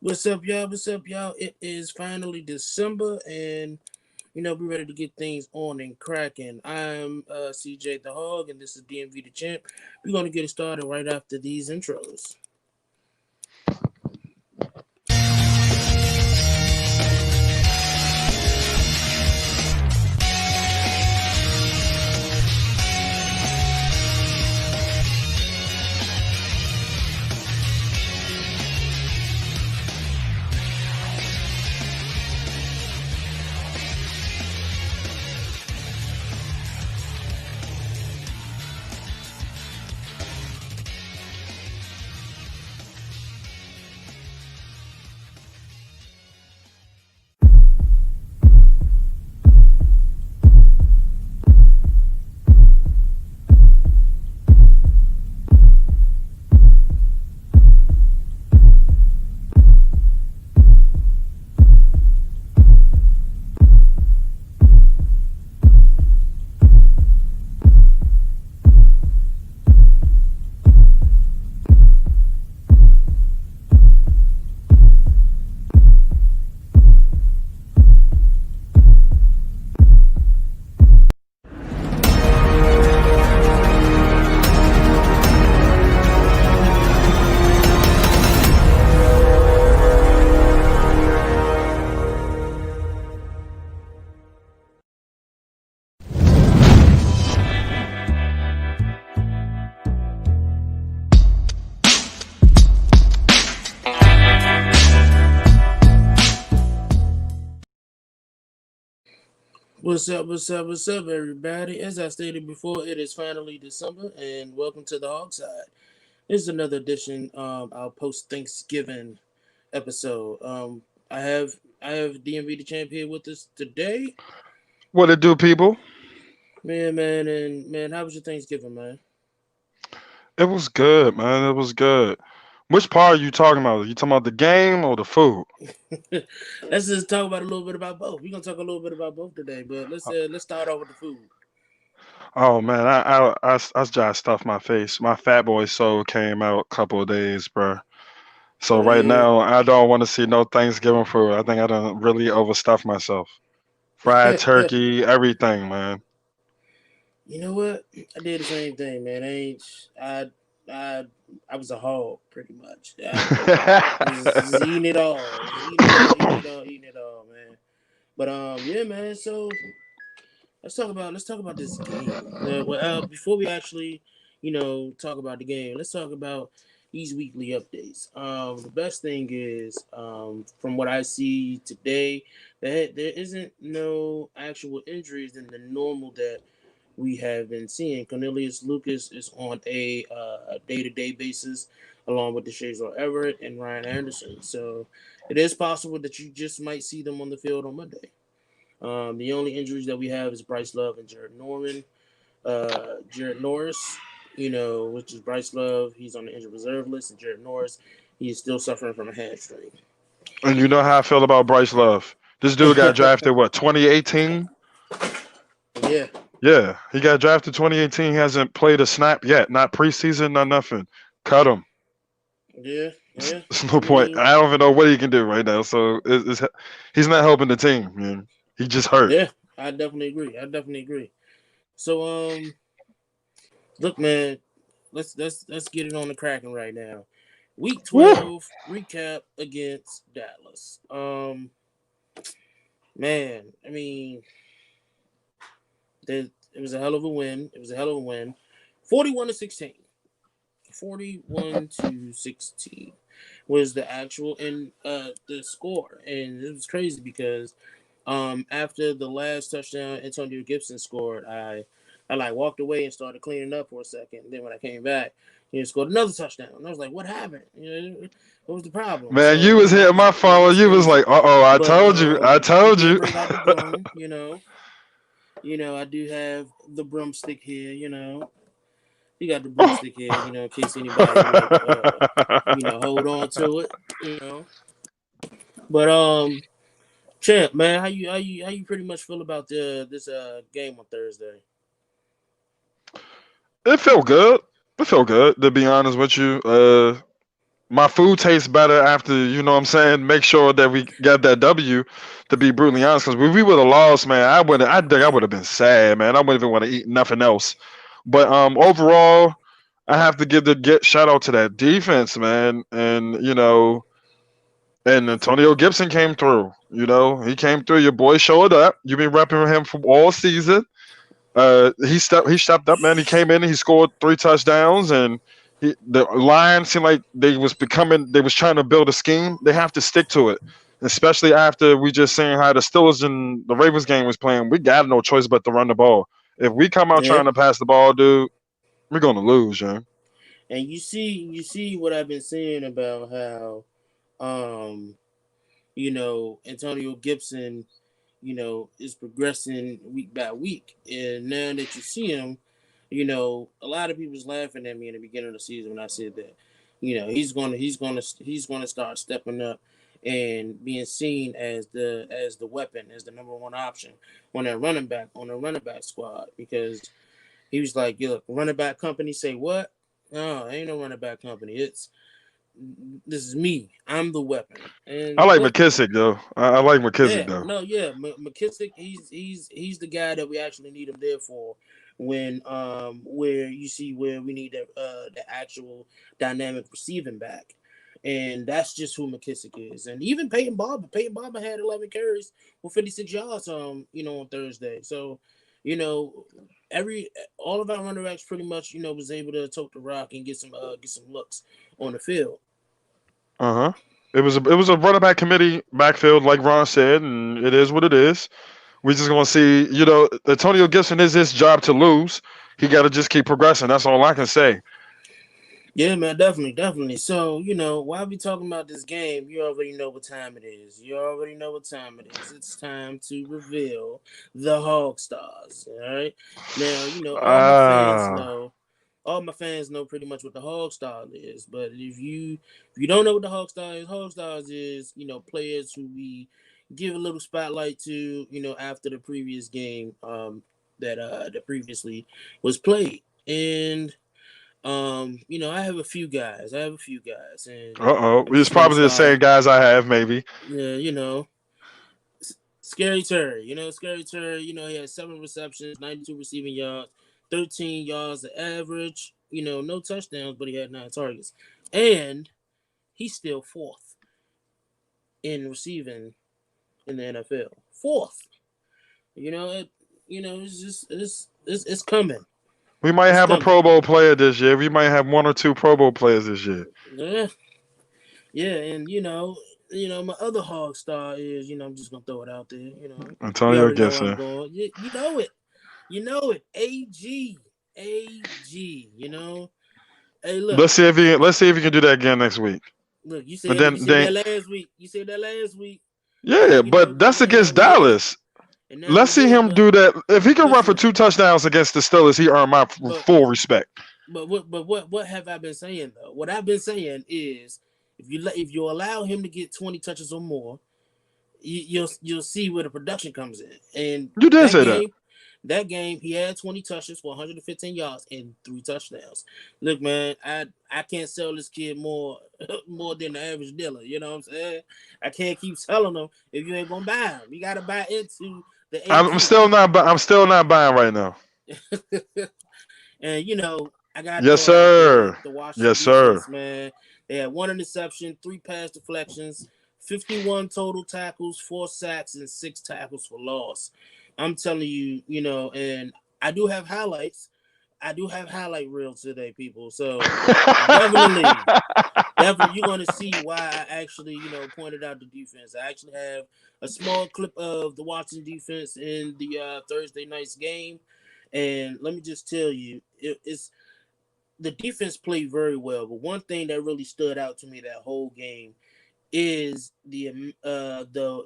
What's up, y'all? What's up, y'all? It is finally December, and we're ready to get things on and cracking. I'm CJ the Hog, and this is DMV the Champ. We're gonna get it started right after these intros. What's up? What's up? What's up, everybody? As I stated before, it is finally December, and welcome to the HOGside. This is another edition of our post Thanksgiving episode. I have I have DMV the Champ here with us today. What it do, people? Man, how was your Thanksgiving, man? It was good, man. It was good. Which part are you talking about? You talking about the game or the food? Let's just talk about a little bit about both. We're gonna talk a little bit about both today, but let's start off with the food. Oh man, I just stuffed my face. My fat boy soul came out a couple of days, bro. So Oh right yeah. now, I don't want to see no Thanksgiving food. I think I done really overstuffed myself. Fried turkey, everything, man. You know what? I did the same thing, man. I I was a hog pretty much. I was eating it all. Just eating it all, man. But yeah, man. So let's talk about this game. Before we actually, talk about the game, let's talk about these weekly updates. The best thing is, from what I see today, that there isn't no actual injuries in the normal that we have been seeing. Cornelius Lucas is on a day-to-day basis, along with DeShazer Everett and Ryan Anderson. So it is possible that you just might see them on the field on Monday. The only injuries that we have is Bryce Love and Jared Norman. Jared Norris, which is Bryce Love, he's on the injured reserve list, and Jared Norris, he is still suffering from a hamstring. And you know how I feel about Bryce Love. This dude got drafted what 2018? Yeah, Yeah, he got drafted 2018. He hasn't played a snap yet. Not preseason, not nothing. Cut him. yeah, yeah. There's I no point. mean, I don't even know what he can do right now. So he's not helping the team, man. He just hurt. yeah, I definitely agree. I definitely agree. So, look, man, let's get it on the cracking right now. Week Woo! 12 recap against Dallas. Man, I mean, it was a hell of a win. It was a hell of a win. 41-16. 41-16 was the actual and the score, and it was crazy because after the last touchdown Antonio Gibson scored, I like walked away and started cleaning up for a second. And then when I came back, he scored another touchdown, and I was like, "What happened? What was the problem?" Man, So you was I hitting was my like, "Man, phone. that's You was crazy." like, "Uh oh, I But told you, I we told did you." bring out the broom. I do have the broomstick here. You got the broomstick here. In case anybody would, hold on to it. But champ, man, how you pretty much feel about this game on Thursday? It felt good. It felt good to be honest with you. my food tastes better after, you know what I'm saying, make sure that we got that W, to be brutally honest. Because if we would have lost, man, I think I would have been sad, man. I wouldn't even want to eat nothing else. But overall, I have to give the get shout out to that defense, man. And, and Antonio Gibson came through. He came through. Your boy showed up. You've been repping him for all season. He stepped up, man. He came in, he scored 3 touchdowns, and the Lions seemed like they was trying to build a scheme. They have to stick to it, especially after we just seen how the Steelers and the Ravens game was playing. We got no choice but to run the ball. If we come out Yeah. trying to pass the ball, dude, we're gonna lose, yeah. And you see what I've been saying about how, um, Antonio Gibson, is progressing week by week. And now that you see him, a lot of people was laughing at me in the beginning of the season when I said that. He's gonna start stepping up and being seen as the weapon, as the number one option on a running back squad, because he was like, "Look, running back company say what? No, ain't no running back company. This is me. I'm the weapon." I And like look, McKissick though. I like McKissick yeah, though. no, yeah, McKissick, he's the guy that we actually need him there for, when where you see where we need the actual dynamic receiving back, and that's just who McKissick is. And even Peyton Barber had 11 carries with 56 yards on Thursday. So, you know every all of our running backs pretty much was able to tote the rock and get some looks on the field. Uh huh. It was a running back committee backfield, like Ron said, and it is what it is. We just gonna see. Antonio Gibson is his job to lose. He got to just keep progressing. That's all I can say. Yeah, man, definitely, definitely. So, while we talking about this game, you already know what time it is. You already know what time it is. It's time to reveal the Hog Stars. All right. Now, Ah, all my fans know pretty much what the Hog Star is. But if you don't know what the Hog Stars is, players who we give a little spotlight to, after the previous game that previously was played. And I have a few guys, and uh-oh. I'm It's just gonna probably the same start. guys I have, maybe. Yeah, Scary Terry. Scary Terry. He had 7 receptions, 92 receiving yards, 13 yards of average. No touchdowns, but he had 9 targets, and he's still fourth in receiving in the NFL. Fourth. You know it. It's just it's coming. We might It's have a coming. Pro Bowl player this year. We might have one or two Pro Bowl players this year. Yeah, yeah, and my other hog star is, I'm just gonna throw it out there. You Antonio already know where I'm Gibson. going. You know it. You know it. AG. Hey, look, Let's see if he can do that again next week. look. You But said you then, said then that last week. You said that last week, yeah, and but that's and now against we here, Dallas. and now Let's we see here. him But do that. If he can run for listen, 2 touchdowns against the Steelers, he earned my but full respect. what have I been saying though? What I've been saying is, if you allow him to get 20 touches or more, you'll see where the production comes in. And You did that say that. game, that game, he had 20 touches for 115 yards and 3 touchdowns. Look, man, I can't sell this kid more more than the average dealer. You know what I'm saying? I can't keep selling him if you ain't gonna buy him. You gotta buy into the I'm AG. still not. I'm still not buying right now. And I gotta Yes, throw it out there. sir. The Washington Yes, sir. defense, man. They had 1 interception, 3 pass deflections, 51 total tackles, 4 sacks, and 6 tackles for loss. I'm telling you, and I do have highlights. I do have highlight reels today, people. So definitely, definitely, you're gonna see why I actually, pointed out the defense. I actually have a small clip of the Washington defense in the Thursday night's game, and let me just tell you, it's the defense played very well. But one thing that really stood out to me that whole game is the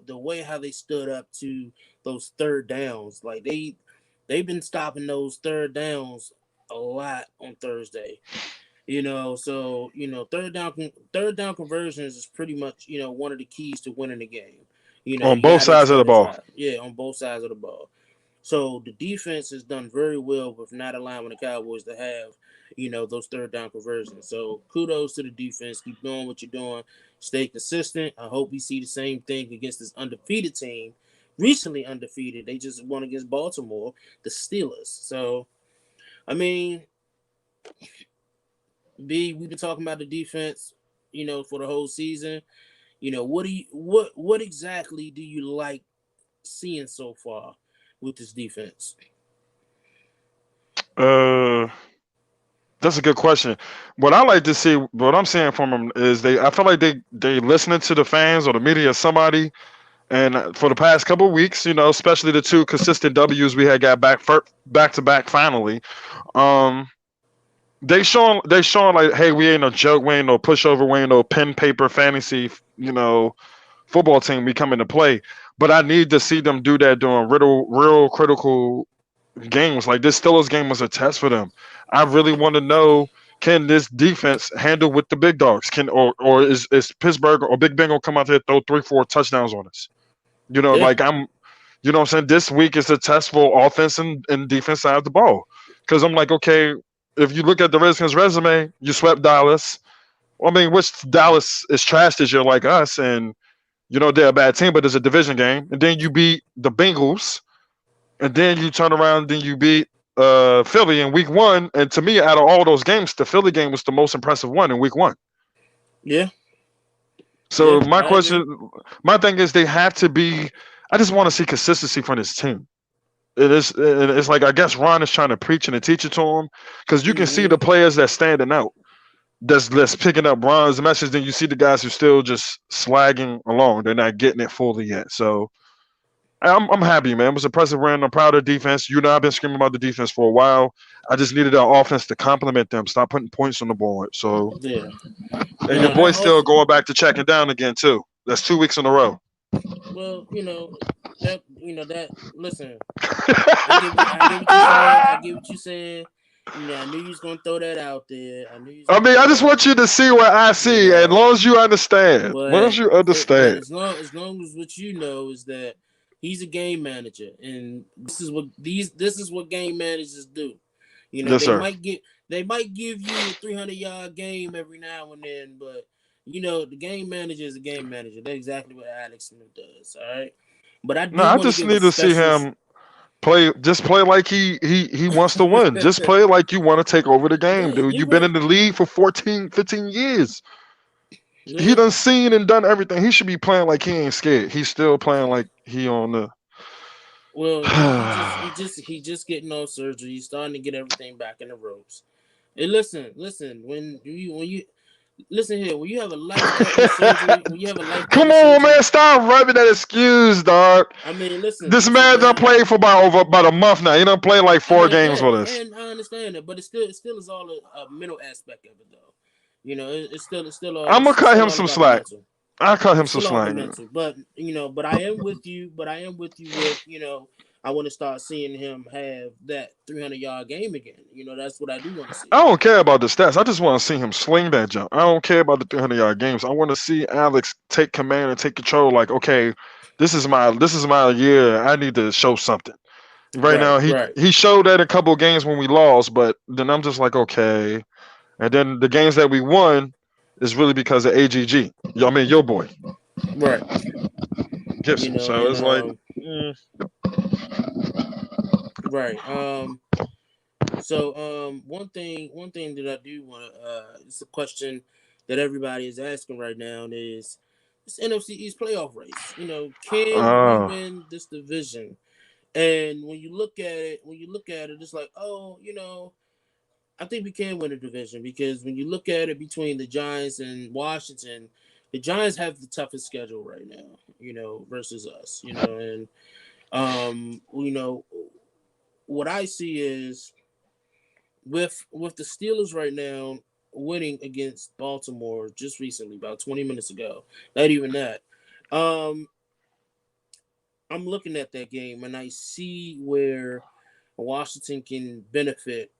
way how they stood up to those third downs. Like they've been stopping those third downs a lot on Thursday. So third down conversions is pretty much one of the keys to winning the game. On You both got to sides of the extend the ball. drive. Yeah, on both sides of the ball. So the defense has done very well with not allowing the Cowboys to have, those third down conversions. So kudos to the defense. Keep doing what you're doing. Stay consistent. I hope we see the same thing against this undefeated team. Recently undefeated. They just won against Baltimore, the Steelers. So I mean, we've been talking about the defense, for the whole season. What exactly do you like seeing so far with this defense? Uh, that's a good question. What I like to see, what I'm seeing from them is I feel like they listening to the fans or the media or somebody. And for the past couple of weeks, especially the two consistent W's we had got back to back finally. Um, they showing like, hey, we ain't no joke, we ain't no pushover, we ain't no pen paper fantasy, football team we come into play. But I need to see them do that during real critical games. Like this Steelers game was a test for them. I really want to know, can this defense handle with the big dogs? Or is Pittsburgh or Big Ben gonna come out there and throw 3-4 touchdowns on us? Yeah, Like what I'm saying? This week is a test for offense and defense side of the ball. Because I'm like, okay, if you look at the Redskins resume, you swept Dallas. I mean, which Dallas is trash this year like us, and they're a bad team, but it's a division game. And then you beat the Bengals, and then you turn around and you beat Philly in week one. And to me, out of all those games, the Philly game was the most impressive one in week one. yeah, So yeah. my I agree. question, my thing is, they have to be. I just want to see consistency from this team. It's like I guess Ron is trying to preach and teach it to him because you can see Hmm. the players that's standing out, that's picking up Ron's message. Then you see the guys who still just slagging along. They're not getting it fully yet. So I'm happy, man. It was a impressive win. I'm proud of the defense. I've been screaming about the defense for a while. I just needed our offense to complement them. Stop putting points on the board. So, Yeah, and your that boy's still off. going back to checking down again too. That's 2 weeks in a row. Well, that. Listen, I get what you saying. I get what you saying. I knew you was gonna throw that out there. I knew you was I gonna mean, throw I that just out want you there. to see what I You see, as know, long as you understand. As long as but you but understand. as long as what you know is that he's a game manager, and this is what game managers do. Yes, They sir. might give you a 300-yard game every now and then, but the game manager is a game manager. That's exactly what Alex Smith does. All right, but I No, do I want to just give a need to see special. him play. Just play like he wants to win. Just play like you want to take over the game, Yeah, dude. you're You've been right. in the league for 14, 15 years. He Yeah. done seen and done everything. He should be playing like he ain't scared. He's still playing like he on the. Well, he just getting off surgery. He's starting to get everything back in the ropes. And listen. When you listen here, when you have a life threatening surgery, when you have a life Come threatening on, man! surgery, Stop rubbing that excuse, dog. I mean, listen, This listen, man done man. played for about a month now. He done played like I four mean, games yeah, with us. and I understand it, but it still is all a mental aspect of it, though. It's I'm gonna cut still him all some about the slack. mental. I cut him It's some still all the slack. mental, but I am with you. But I am with you with I want to start seeing him have that 300-yard game again. That's what I do want to see. I don't care about the stats. I just want to see him sling that jump. I don't care about the 300-yard games. I want to see Alex take command and take control. Like, okay, this is my year. I need to show something. Right Right, now, he right. he showed that a couple of games when we lost, but then I'm just like, okay. And then the games that we won is really because of AGG. I mean, your boy Right. Gibson. So And it's like, mm, right. So one thing that I do want to it's a question that everybody is asking right now is this NFC East playoff race. Can we uh, win this division? And when you look at it, it's like, oh, I think we can win a division because when you look at it between the Giants and Washington, the Giants have the toughest schedule right now, versus us, and what I see is with the Steelers right now winning against Baltimore just recently, about 20 minutes ago. Not even that. Um, I'm looking at that game and I see where Washington can benefit,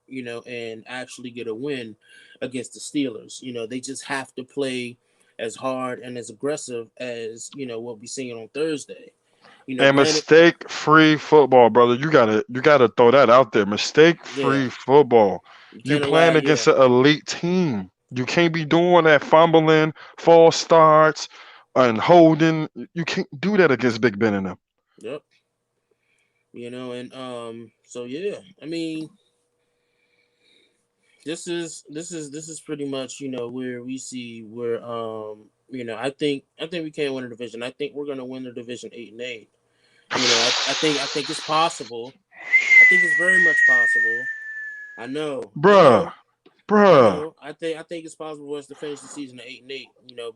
and actually get a win against the Steelers. They just have to play as hard and as aggressive as what we're seeing on Thursday. And Granted, mistake-free football, brother. You gotta throw that out there. yeah, Mistake-free football. you You can't allow, playing yeah, against an elite team. You can't be doing that fumbling, false starts, and holding. You can't do that against Big Ben and them. yep, and so yeah, I mean, this is pretty much where we see where I think we can win the division. I think we're gonna win the division 8-8. I think it's possible. I think it's very much possible. I know, I Bruh, know, I bruh. know. I think it's possible for us to finish the season at 8-8.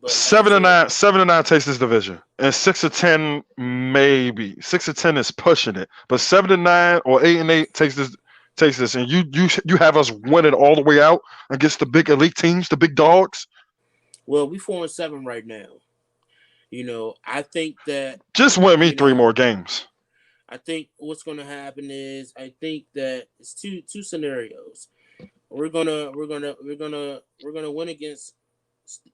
But like I Seven to said, nine, 7-9 takes this division, and 6-10 maybe. 6-10 is pushing it, but 7-9 or 8-8 takes this, and you have us winning all the way out against the big elite teams, the big dogs. well, we 4-7 right now. I think that Just win me you three know more games. I think what's going to happen is I think that it's two scenarios. We're gonna win against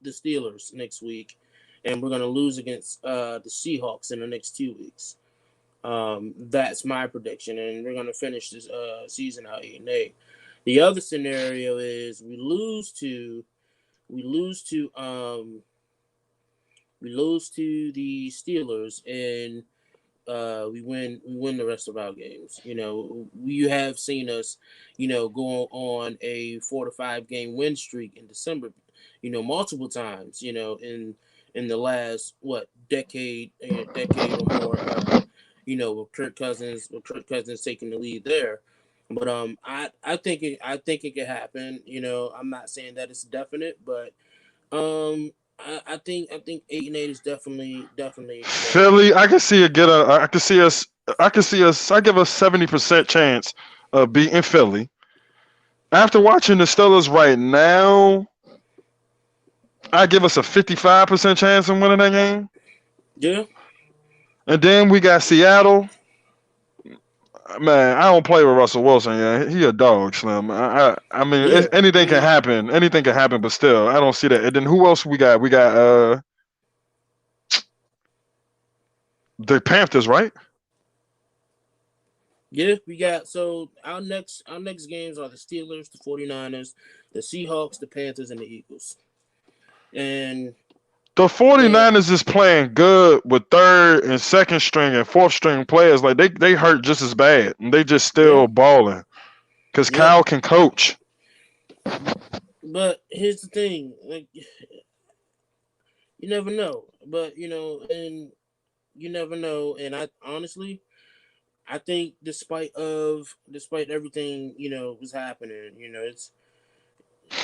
the Steelers next week, and we're gonna lose against the Seahawks in the next 2 weeks. That's my prediction, and we're gonna finish this season out 8-8. The other scenario is we lose to the Steelers, and we win the rest of our games. You have seen us, go on a 4 to 5 game win streak in December, multiple times, in the last decade or more, with Kirk Cousins taking the lead there. But I think it could happen. I'm not saying that it's definite, but I think 8-8 is definitely. Philly, I can see it get a. I can see us. I can see us. I give us 70% chance of beating Philly. After watching the Steelers right now, I give us a 55% chance of winning that game. Yeah, And then we got Seattle. Man, I don't play with Russell Wilson. Yeah, he a dog, Slim. I mean, yeah. I anything can mean, happen. Anything can happen, but still, I don't see that. And then who else we got? We got the Panthers, right? yeah, we got so our next games are the Steelers, the 49ers, the Seahawks, the Panthers, and the Eagles. And The the 49ers is playing good with third and second string and fourth string players. Like they hurt just as bad, and they just yeah, still balling because yeah. Kyle can coach. But here's the thing, like you never know. But and you never know. And I honestly, I think despite everything was happening, it's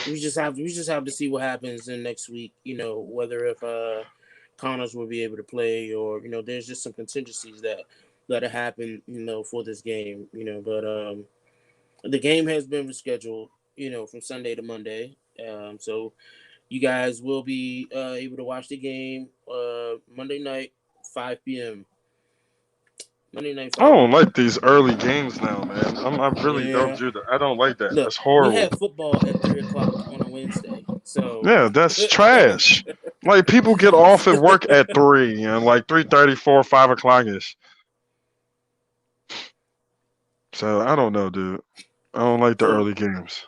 we just have to see what happens in next week. Whether if Connors will be able to play, or there's just some contingencies that have happened for this game. But the game has been rescheduled. From Sunday to Monday. So you guys will be able to watch the game Monday night, 5 p.m. Monday night, I 5 don't p.m. like these early games now, man. I really don't Yeah. do that. I don't like that. Look, That's we horrible. have football at 3 o'clock on a Wednesday. So Yeah, that's trash. Like people get off at work at 3 and like 3:30, 4, 5 o'clock ish. So I don't know, dude. I don't like the so early games.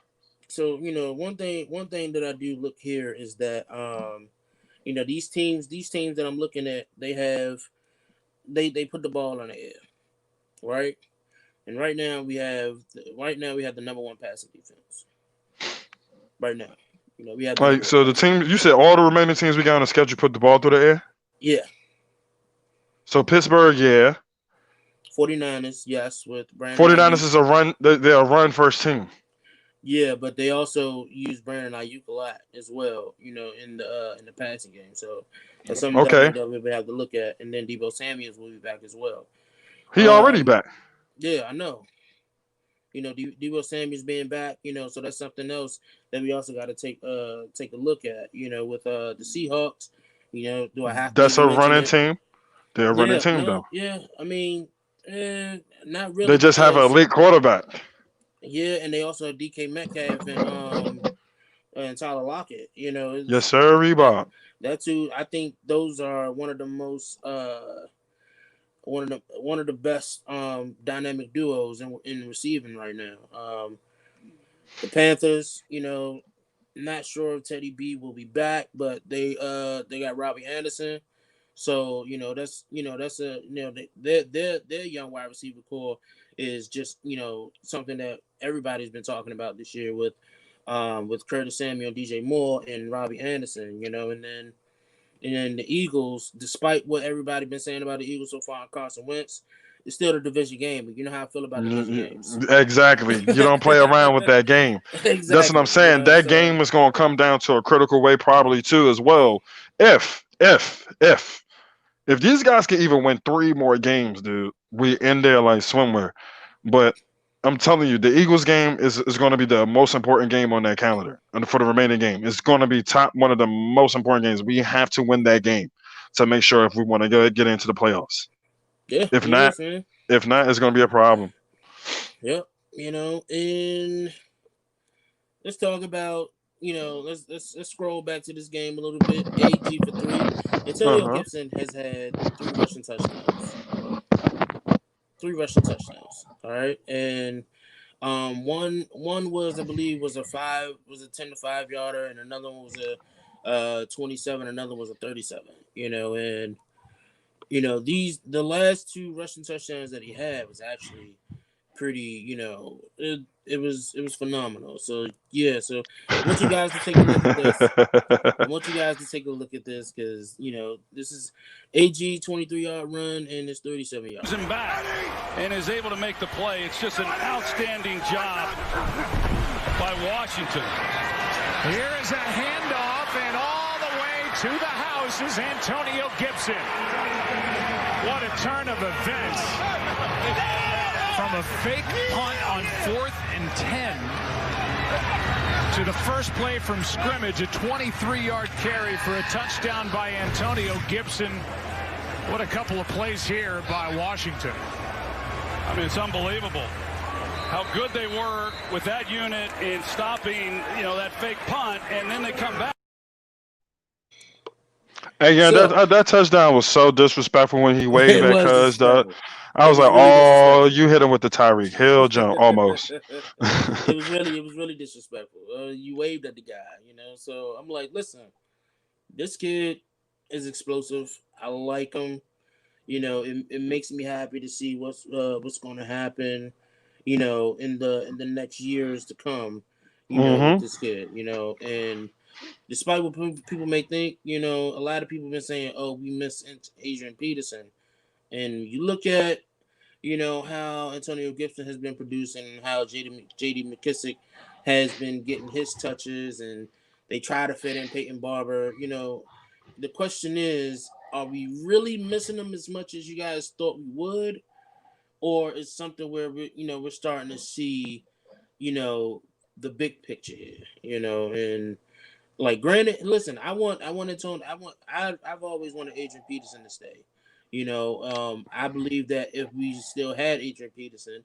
one thing that I do look here is that these teams that I'm looking at, they put the ball on the air, right? And right now we have the number one passing defense. Right now. We have the Like number one so, the passing team you defense. said all the remaining teams we got on the schedule put the ball through the air. Yeah. So Pittsburgh, yeah. 49ers, yes, with Brandon 49ers Ayuk. is a run. They're a run first team. Yeah, but they also use Brandon Ayuk a lot as well, in the passing game. So that's something Okay, that we have to look at. And then Debo Samuels will be back as well. he already Um, back. yeah, I know. Debo Samuels being back, so that's something else that we also got to take a look at. With the Seahawks, do I have to That's even a mention running it? team. They're a running Yeah, team though. no, yeah. I mean, not really They just have a because elite quarterback. yeah, and they also have DK Metcalf and Tyler Lockett. Yes, that sir, that Reebok. that two. I think those are one of the most one of the best dynamic duos in receiving right now. The Panthers, not sure if Teddy B will be back, but they got Robbie Anderson. So that's a their young wide receiver core is just something that everybody's been talking about this year with Curtis Samuel, DJ Moore, and Robbie Anderson. And then the Eagles, despite what everybody been saying about the Eagles so far on Carson Wentz, it's still the division game. But you know how I feel about division games. Exactly. You don't play around with that game. That's what I'm Exactly. saying. That game is going to come down to a critical way, probably too, as well. If these guys can even win 3 more games, dude, we in there like swimwear. But I'm telling you, the Eagles game is going to be the most important game on that calendar, and for the remaining game, it's going to be top one of the most important games. We have to win that game to make sure if we want to get into the playoffs. Yeah, If it not, is, man. if not, it's going to be a problem. Yep. And let's talk about let's scroll back to this game a little bit. AG for three. Uh Antonio huh. Gibson has had three rushing touchdowns. Three rushing touchdowns. All right, and one was I believe was a 10 to 5 yarder, and another one was a 27. Another was a 37. And the last two rushing touchdowns that he had was actually pretty. It was phenomenal. So yeah, so I want you guys to take a look at this. I want you guys to take a look at this because this is AG 23-yard run and it's 37 yards. Him back and is able to make the play. It's just an outstanding job by Washington. Here is a handoff, and all the way to the house is Antonio Gibson. What a turn of events. From a fake punt on 4th and 10 to the first play from scrimmage, a 23-yard carry for a touchdown by Antonio Gibson. What a couple of plays here by Washington. I mean, it's unbelievable how good they were with that unit in stopping, that fake punt, and then they come back. Hey, yeah, So that touchdown was so disrespectful when he waved it at was Cuz. disrespectful. I It was was like, really oh, disrespectful. you hit him with the Tyreek Hill jump almost. it was really disrespectful. You waved at the guy. So I'm like, listen, this kid is explosive. I like him. It makes me happy to see what's going to happen. In the next years to come. With Hmm. this kid. And despite what people may think, a lot of people have been saying, "Oh, we miss Adrian Peterson," and you look at how Antonio Gibson has been producing and how JD McKissick has been getting his touches and they try to fit in Peyton Barber. The question is, are we really missing them as much as you guys thought we would? Or is something where we're starting to see, you know, the big picture here, and like granted, listen, I want Antonio I've always wanted Adrian Peterson to stay. I believe that if we still had Adrian Peterson,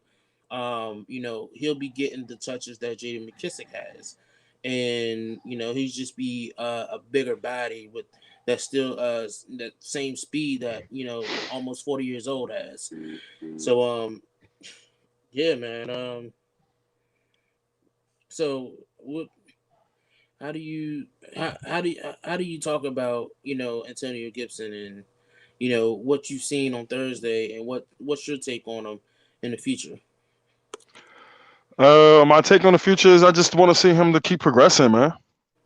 he'll be getting the touches that Jaden McKissick has. And he's just be a bigger body with that still that same speed that almost 40 years old has. So yeah, man. So what? How do you talk about Antonio Gibson and what you've seen on Thursday and what's your take on him in the future? My take on the future is I just want to see him to keep progressing, man.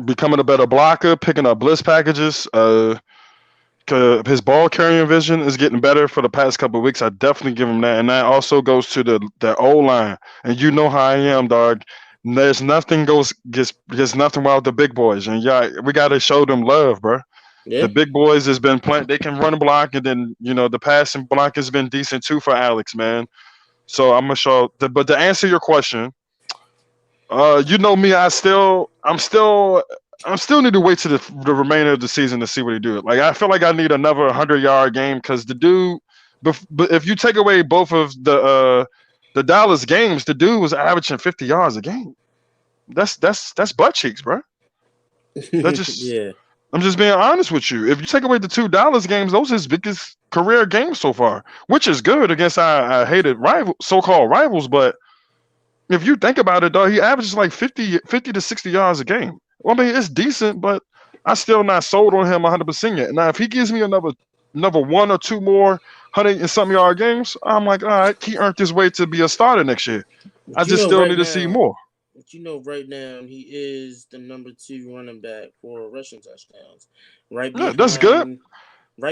Becoming a better blocker, picking up blitz packages. 'Cause his ball carrying vision is getting better for the past couple of weeks. I definitely give him that, and that also goes to the O line. And you know how I am, dog. There's nothing gets nothing wrong with the big boys, and yeah, we got to show them love, bro. Yeah. The big boys has been playing. They can run a block, and then the passing block has been decent too for Alex, man. So I'm gonna show. But to answer your question, you know me. I'm still need to wait to the remainder of the season to see what he do. Like I feel like I need another 100-yard game because the dude. But if you take away both of the Dallas games, the dude was averaging 50 yards a game. That's butt cheeks, bro. That just Yeah. I'm just being honest with you. If you take away the $2 games, those are his biggest career games so far, which is good against I hated so-called rivals. But if you think about it, though, he averages like 50 to 60 yards a game. Well, I mean, it's decent, but I still not sold on him 100% yet. Now, if he gives me another one or two more 100 and something yard games, I'm like, all right, he earned his way to be a starter next year. I But you just know still right need to see now, more. right now he is the number 2 running back for rushing touchdowns, right Yeah, that's good.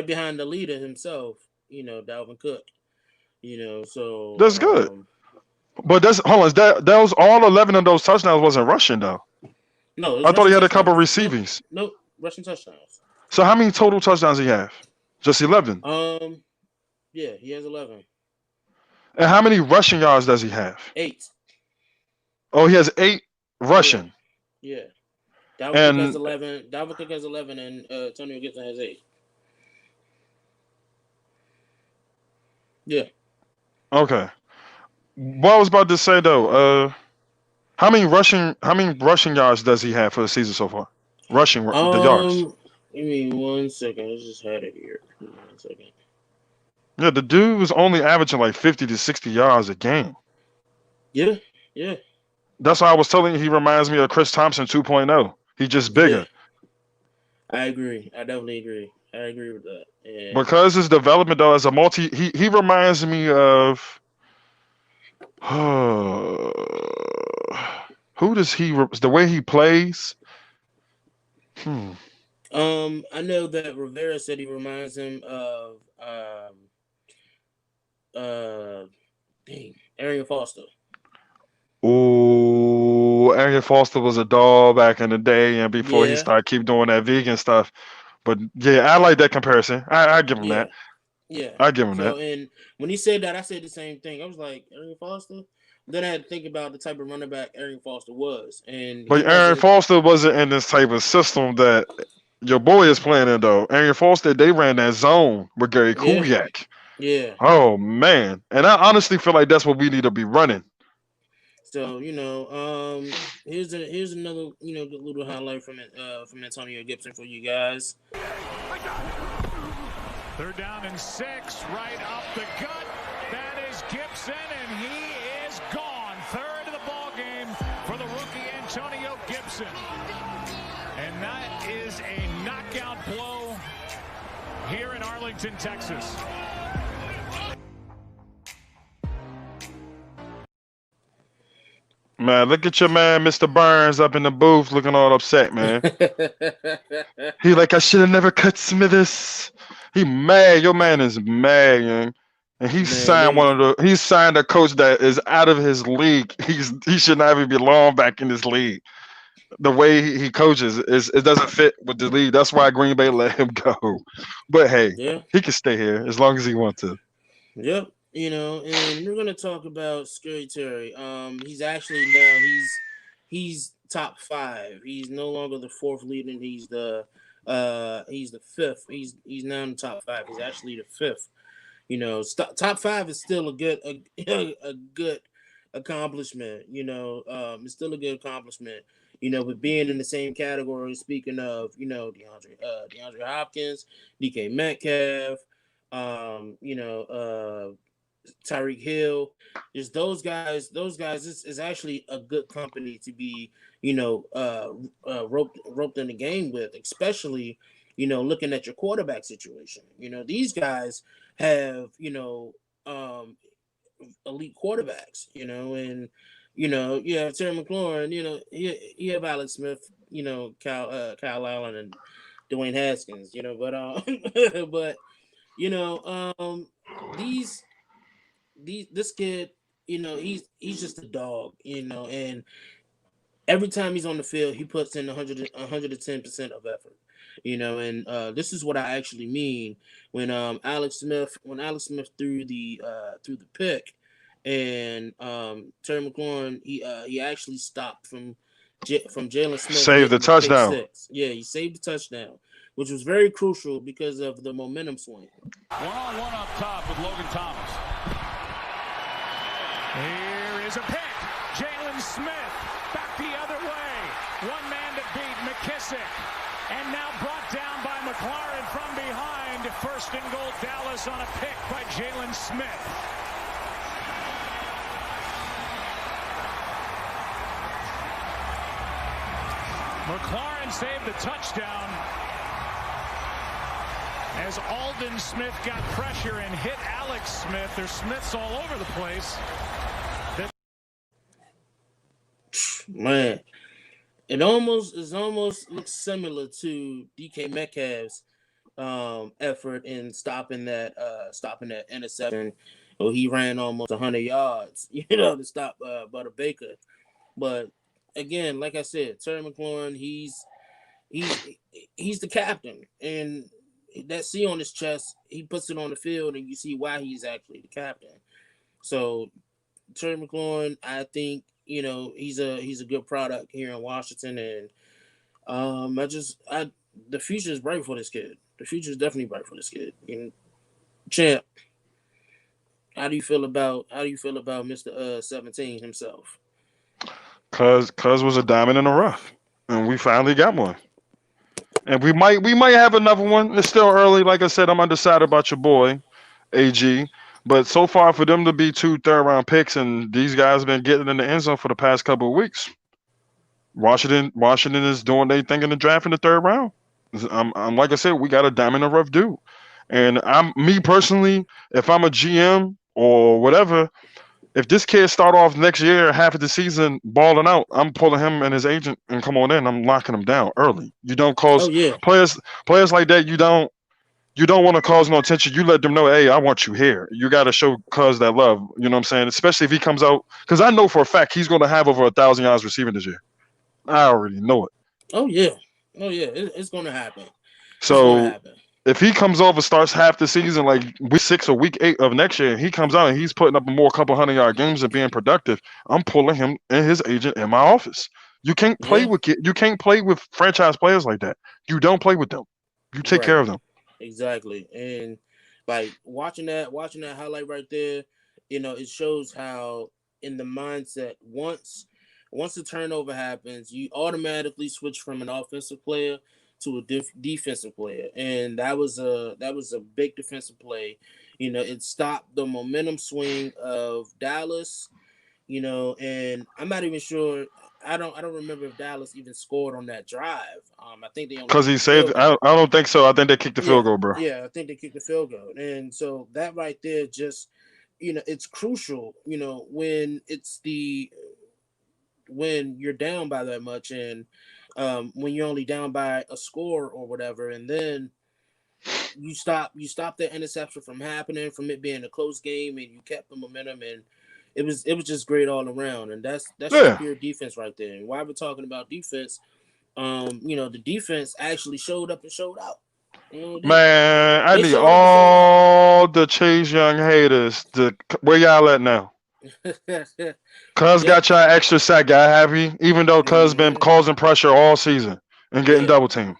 behind, the leader himself. Dalvin Cook. That's good. So But that's hold on. That was all 11 of those touchdowns wasn't rushing though. no, it's I thought rushing he had a couple touchdowns. Nope, receivings. nope, rushing touchdowns. So how many total touchdowns he have? Just 11. Yeah, he has 11. And how many rushing yards does he have? 8. Oh, he has 8 rushing. Yeah. Dalvin Cook has And 11. Dalvin Cook has 11, and Antonio Gibson has 8. Yeah. okay. What I was about to say though, how many rushing yards does he have for the season so far? Rushing the yards. Give me 1 second. I just had it here. Give me 1 second. Yeah, the dude was only averaging like 50 to 60 yards a game. Yeah. That's why I was telling you he reminds me of Chris Thompson 2.0. He's just bigger. Yeah. I agree. I definitely agree. I agree with that. And Because his development though as a he reminds me of who does the way he plays? I know that Rivera said he reminds him of Arian Foster. Oh, Arian Foster was a dog back in the day, and before he started keep doing that vegan stuff. But yeah, I like that comparison. I give him that. Yeah, I give him that. And when he said that, I said the same thing. I was like, Arian Foster. Then I had to think about the type of running back Arian Foster was, but Arian Foster wasn't in this type of system that your boy is playing in though. Arian Foster, they ran that zone with Gary Kubiak. Yeah. Oh man, and I honestly feel like that's what we need to be running. So here's another good little highlight from Antonio Gibson for you guys. 3rd down and 6, right up the gut. That is Gibson, and he is gone. 3rd of the ball game for the rookie Antonio Gibson, and that is a knockout blow here in Arlington, Texas. Man, look at your man, Mr. Burns, up in the booth looking all upset, man. He like, I should have never cut Smithers. He mad. Your man is mad, man. And he signed a coach that is out of his league. He should not even belong back in this league. The way he coaches it doesn't fit with the league. That's why Green Bay let him go. But hey, he can stay here as long as he wants to. Yep. And we're gonna talk about Scary Terry. He's actually now he's top 5. He's no longer the 4th lead, and he's the 5th. He's now in the top 5. He's actually the 5th. Top 5 is still a good accomplishment. It's still a good accomplishment. But being in the same category, speaking of, DeAndre Hopkins, DK Metcalf, Tyreek Hill, just those guys is actually a good company to be, roped in the game with, especially, looking at your quarterback situation. These guys have, elite quarterbacks, and you have Terry McLaurin, you have Alex Smith, Kyle Allen and Dwayne Haskins, but this kid, he's just a dog, and every time he's on the field, he puts in 110% of effort, and this is what I actually mean when Alex Smith threw the pick, and Terry McLaurin he actually stopped from Jalen Smith saved the touchdown. Yeah, he saved the touchdown, which was very crucial because of the momentum swing. 1-on-1 up top with Logan Thomas. Here is a pick. Jalen Smith back the other way. One man to beat. McKissick And now brought down by McLaurin from behind. First and goal, Dallas on a pick by Jalen Smith. McLaurin saved the touchdown as Aldon Smith got pressure and hit Alex Smith. There's Smiths all over the place. Man, it almost looks similar to DK Metcalf's effort in stopping that interception. Oh, he ran almost 100 yards, to stop Butter Baker. But again, like I said, Terry McLaurin, he's the captain, and that C on his chest, he puts it on the field, and you see why he's actually the captain. So Terry McLaurin, I think, he's a good product here in Washington, and the future is bright for this kid. The future is definitely bright for this kid. And Champ, how do you feel about Mr. 17 himself? Cuz was a diamond in the rough, and we finally got one. And we might have another one. It's still early. Like I said, I'm undecided about your boy, AG. But so far, for them to be 2 third-round picks, and these guys have been getting in the end zone for the past couple of weeks. Washington is doing their thing in the draft in the 3rd round. I'm like I said, we got a diamond in the rough dude. And me personally, if I'm a GM or whatever, if this kid start off next year, half of the season balling out, I'm pulling him and his agent and come on in. I'm locking him down early. You don't cause players like that. You don't want to cause no attention. You let them know, hey, I want you here. You got to show cuz that love. You know what I'm saying? Especially if he comes out, because I know for a fact he's going to have over 1,000 yards receiving this year. I already know it. Oh yeah, it's going to happen. So if he comes over, starts half the season, like week 6 or week 8 of next year, he comes out and he's putting up a couple 100-yard games and being productive, I'm pulling him and his agent in my office. You can't play with franchise players like that. You don't play with them. You take care of them. Exactly. And like watching that highlight right there, it shows how in the mindset once the turnover happens, you automatically switch from an offensive player to a defensive player, and that was a big defensive play. It stopped the momentum swing of Dallas. And I'm not even sure. I don't remember if Dallas even scored on that drive. I think they only because he saved. I don't think so. I think they kicked the field goal, bro. Yeah, I think they kicked the field goal, and so that right there just, it's crucial. When you're down by that much, and when you're only down by a score or whatever, and then you stop that interception from happening, from it being a close game, and you kept the momentum, and it was just great all around, and that's just pure defense right there. And while we're talking about defense, the defense actually showed up and showed out. Man, I need all the Chase Young haters where y'all at now? Cuz got y'all extra sack guy happy, even though Cuz been causing pressure all season and getting double teamed.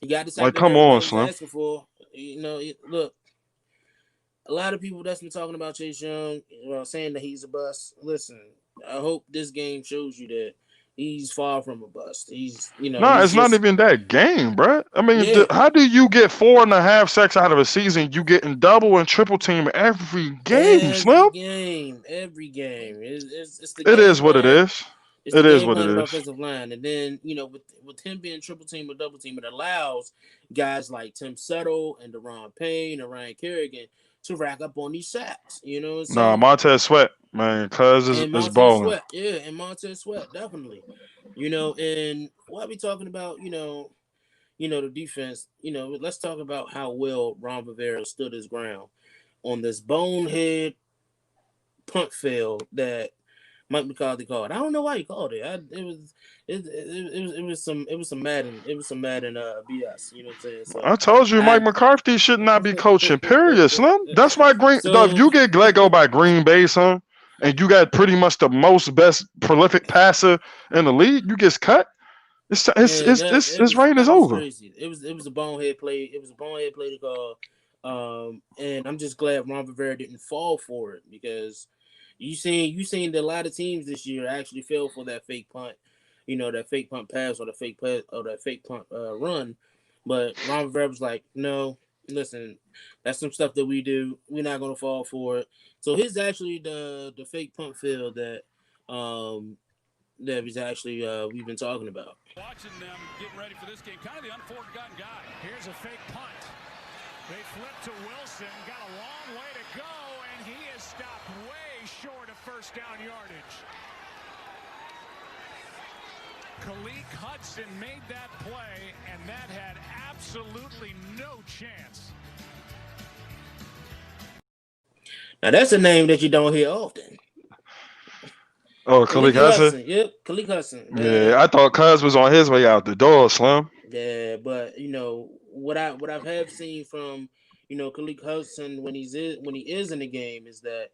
He got the sack. Like, come on, Slim. For. Look, a lot of people that's been talking about Chase Young, saying that he's a bust. Listen, I hope this game shows you that he's far from a bust. It's not even that game, bro. I mean, how do you get 4.5 sacks out of a season? You getting double and triple team every game, Slim? Every game. It's the it is what it is. It is what it is. Offensive line, and then with him being triple team or double team, it allows guys like Tim Settle and Deron Payne and Ryan Kerrigan to rack up on these sacks. Montez Sweat, man, cuz is balling. And Montez Sweat, definitely. And while we talking about, the defense, let's talk about how well Ron Rivera stood his ground on this bonehead punt fail that Mike McCarthy called. I don't know why he called it. It was some Madden BS. You know what I'm saying? So I told you, Mike McCarthy should not be coaching. Period, Slim. That's why if you get let go by Green Bay, son, and you got pretty much the best prolific passer in the league, you get cut. His reign is over. Crazy. It was a bonehead play. It was a bonehead play to call. And I'm just glad Ron Rivera didn't fall for it, because you seen that a lot of teams this year actually fell for that fake punt. that fake punt pass or the fake pass or that fake punt run. But Ron Rivera was like, no, listen, that's some stuff that we do. We're not gonna fall for it. So here's actually the fake punt field that was actually we've been talking about. Watching them getting ready for this game, kind of the unforgotten guy. Here's a fake punt. They flip to Wilson, got a long way to go, and he is stopped way short of first down yardage. Khalid Hudson made that play, and that had absolutely no chance. Now that's a name that you don't hear often. Oh, Khalid Hudson? Yep, Khalid Hudson. Yeah, I thought Cuz was on his way out the door, Slim. Yeah, but what I have seen from Khalid Hudson when he is in the game is that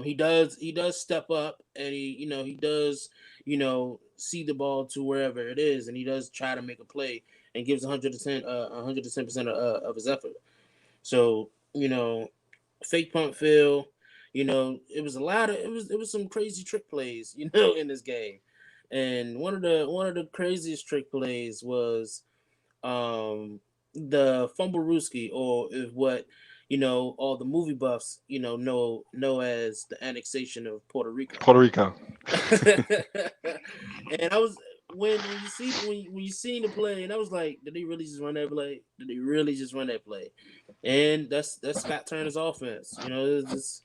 he does step up, and he does see the ball to wherever it is, and he does try to make a play and gives 110% of his effort. So fake punt fill. It was some crazy trick plays, in this game. And one of the craziest trick plays was the fumblerooski, or is what all the movie buffs know as the annexation of Puerto Rico. Puerto Rico. And I was when you seen the play, and I was like, did they really just run that play? Did they really just run that play? And that's Scott Turner's offense. It's just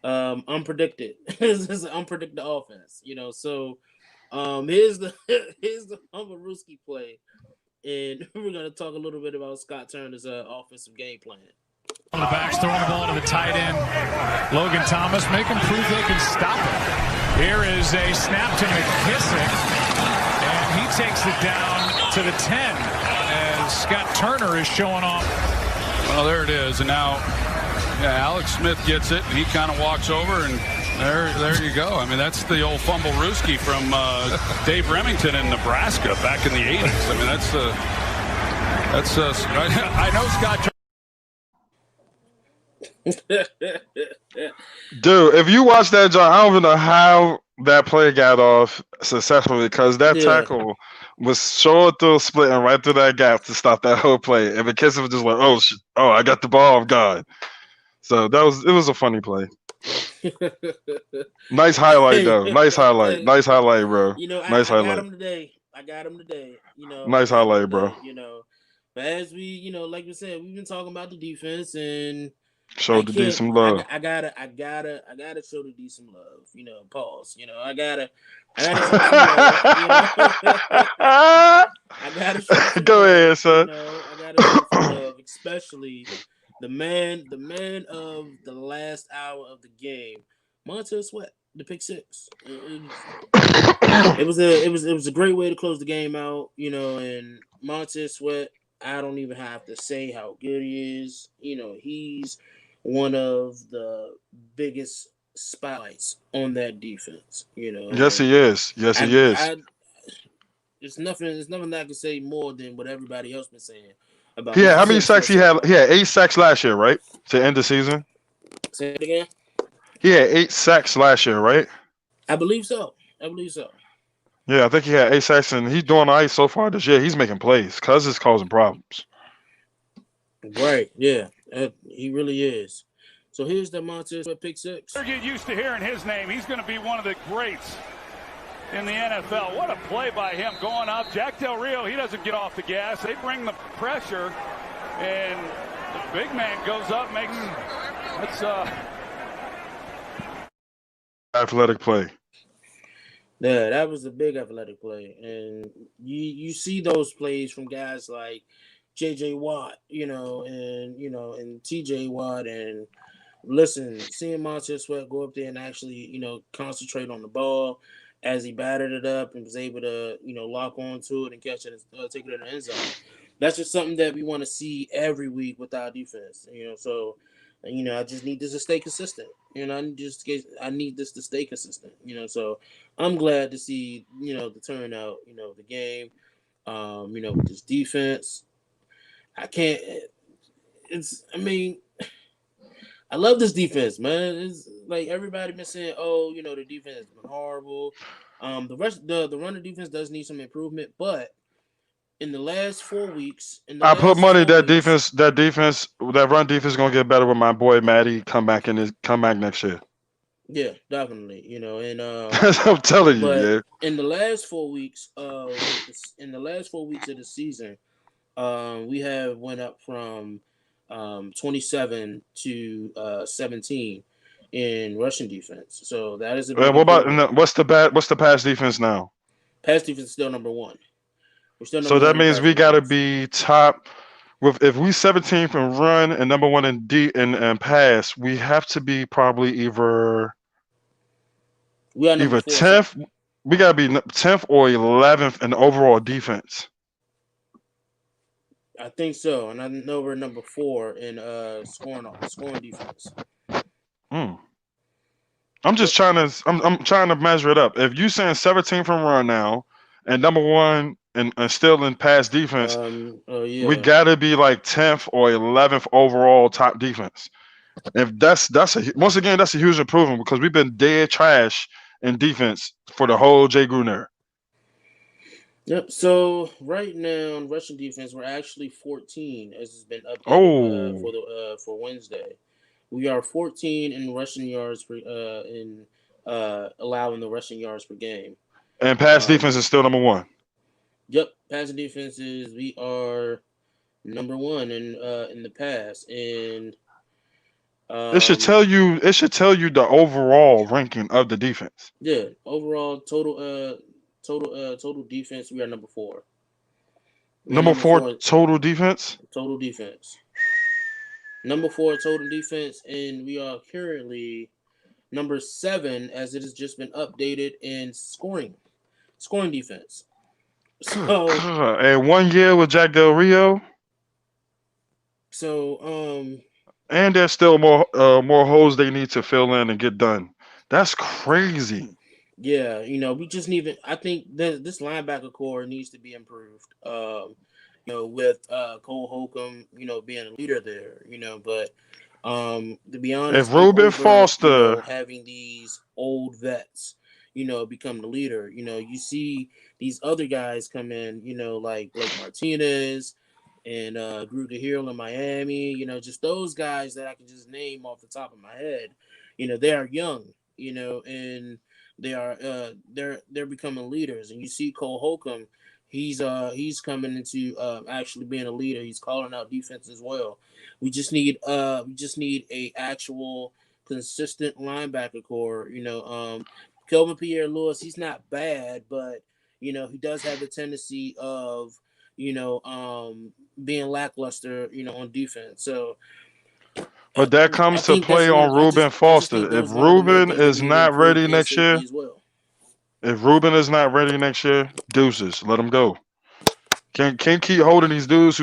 unpredicted. It's just an unpredicted offense. So here's the fumblerooski play. And we're going to talk a little bit about Scott Turner's offensive game plan. On the backs, throwing the ball to the tight end. Logan Thomas, make them prove they can stop it. Here is a snap to McKissick, and he takes it down to the 10 as Scott Turner is showing off. Well, there it is. And now, Alex Smith gets it, and he kind of walks over, and there you go. I mean, that's the old fumblerooski from Dave Remington in Nebraska back in the 80s. I mean, I know Scott. Dude, if you watch that, John, I don't even know how that play got off successfully, because that tackle was short through splitting right through that gap to stop that whole play. And McKissick was just like, oh, I got the ball, I'm gone. So it was a funny play. Nice highlight, though. Nice highlight, bro. Nice highlight. I got him today. Nice highlight, bro. But as we, like we said, we've been talking about the defense and showed the D some love. I gotta show the D some love. Pause. I gotta show go ahead, son. I gotta show some love, especially the man of the last hour of the game, Montez Sweat, the pick six. It was a great way to close the game out, and Montez Sweat, I don't even have to say how good he is. He's one of the biggest spotlights on that defense. Yes, he is. Yes, he is. There's nothing that I can say more than what everybody else been saying about. Yeah, how many sacks he had? He had 8 sacks last year, right? To end the season. Say it again. He had 8 sacks last year, right? I believe so. Yeah, I think he had 8 sacks, and he's doing all right so far this year. He's making plays. Cuz is causing problems. Right, yeah. He really is. So here's the Montez pick six. Get used to hearing his name. He's going to be one of the greats in the NFL. What a play by him going up. Jack Del Rio, he doesn't get off the gas. They bring the pressure, and the big man goes up, makes that's athletic play. Yeah, that was a big athletic play. And you see those plays from guys like J.J. Watt, and T.J. Watt. And listen, seeing Montez Sweat go up there and actually, concentrate on the ball as he batted it up and was able to, lock onto it and catch it and take it in the end zone. That's just something that we want to see every week with our defense, So, I just need this to stay consistent. I need this to stay consistent. So I'm glad to see, the turnout, the game, with this defense. I love this defense, man. It's like everybody been saying, the defense has been horrible. The running defense does need some improvement, but in the last 4 weeks, I put money that run defense is gonna get better with my boy Matty come back next year. yeah, definitely, and I'm telling you, but yeah. in the last 4 weeks of the season, we have went up from 27 to 17 in rushing defense. So that is a big What about improvement. what's the pass defense now? Pass defense is still number one. We're still So number that one in means pass we gotta defense. be top with if we 17th in run and number one in D and pass, we have to be probably We are number either four or something. 10th. We gotta be 10th or 11th in overall defense. I think so, and I know we're number 4 in scoring defense. Hmm. I'm Yep. just trying to I'm trying to measure it up. If you saying 17th from run now and number one and still in pass defense, Oh we yeah. gotta be like 10th or 11th overall top defense. If once again that's a huge improvement because we've been dead trash in defense for the whole Jay Gruden. Yep. So right now in rushing defense, we're actually 14, as has been updated Oh, for Wednesday. We are 14 in rushing yards per in allowing the rushing yards per game. and pass defense Um, is still number one. yep. Passing defenses, we are number one in the pass, and It should um, tell you. It should tell you the overall ranking of the defense. yeah, overall total defense, we are number 4. We are Number number four 4 total defense. total defense. Number 4 total defense, and we are currently number 7 as it has just been updated in scoring defense. Good So God. And 1 year with Jack Del Rio, so and there's still more holes they need to fill in and get done. That's crazy. yeah, we just need. I think this linebacker core needs to be improved. With Cole Holcomb, being a leader there, but to be honest, If I'm Reuben over, Foster, having these old vets, become the leader. You see these other guys come in, like Blake Martinez and Gruder Hill in Miami, just those guys that I can just name off the top of my head. They are young, and they're becoming leaders. And you see Cole Holcomb, he's coming into actually being a leader. He's calling out defense as well. We just need a actual consistent linebacker core. Kelvin Pierre Lewis, he's not bad, but he does have the tendency of you know being lackluster on defense. So but that I comes to think that's play one. on I Reuben just I just think Foster. those one of the main things that we need to improve is safety as well. If Reuben is not ready next year, deuces, let him go. Can't keep holding these dudes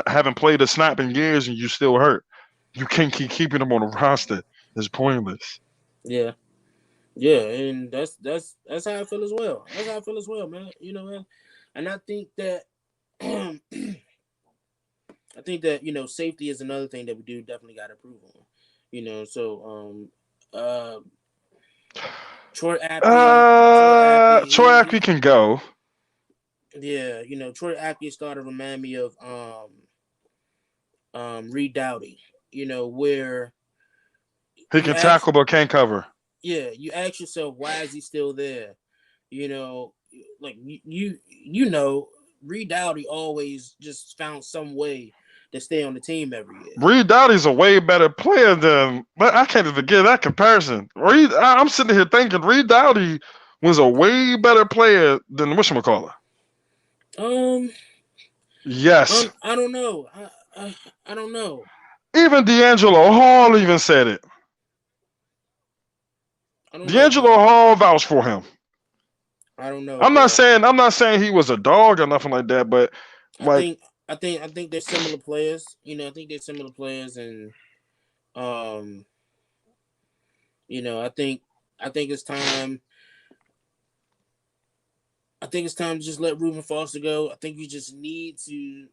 haven't played a snap in years and you still hurt. You can't keep keeping them on the roster. It's pointless. Yeah, yeah, and that's how I feel as well. That's how I feel as well, man. And I think that safety is another thing that we do definitely got to improve on. So Troy Apke, Troy Apke can go. yeah, Troy Apke started to remind me of Reed Doughty, where He you can ask tackle but can't cover. you ask yourself, why is he still there? Like Reed Doughty always just found some way to stay on the team every year. Reed Doughty's a way better player than, but I can't even give that comparison. I'm sitting here thinking Reed Doughty was a way better player than whatchamacallit. Um, Yes. I don't know. I don't know. Even D'Angelo Hall even said it. I don't know, D'Angelo bro. Hall vouched for him. I don't know, I'm bro. not saying he was a dog or nothing like that, but I like think I think they're similar players. I think they're similar players, and um, I think it's time. I think it's time to just let Reuben Foster go. I think you just need to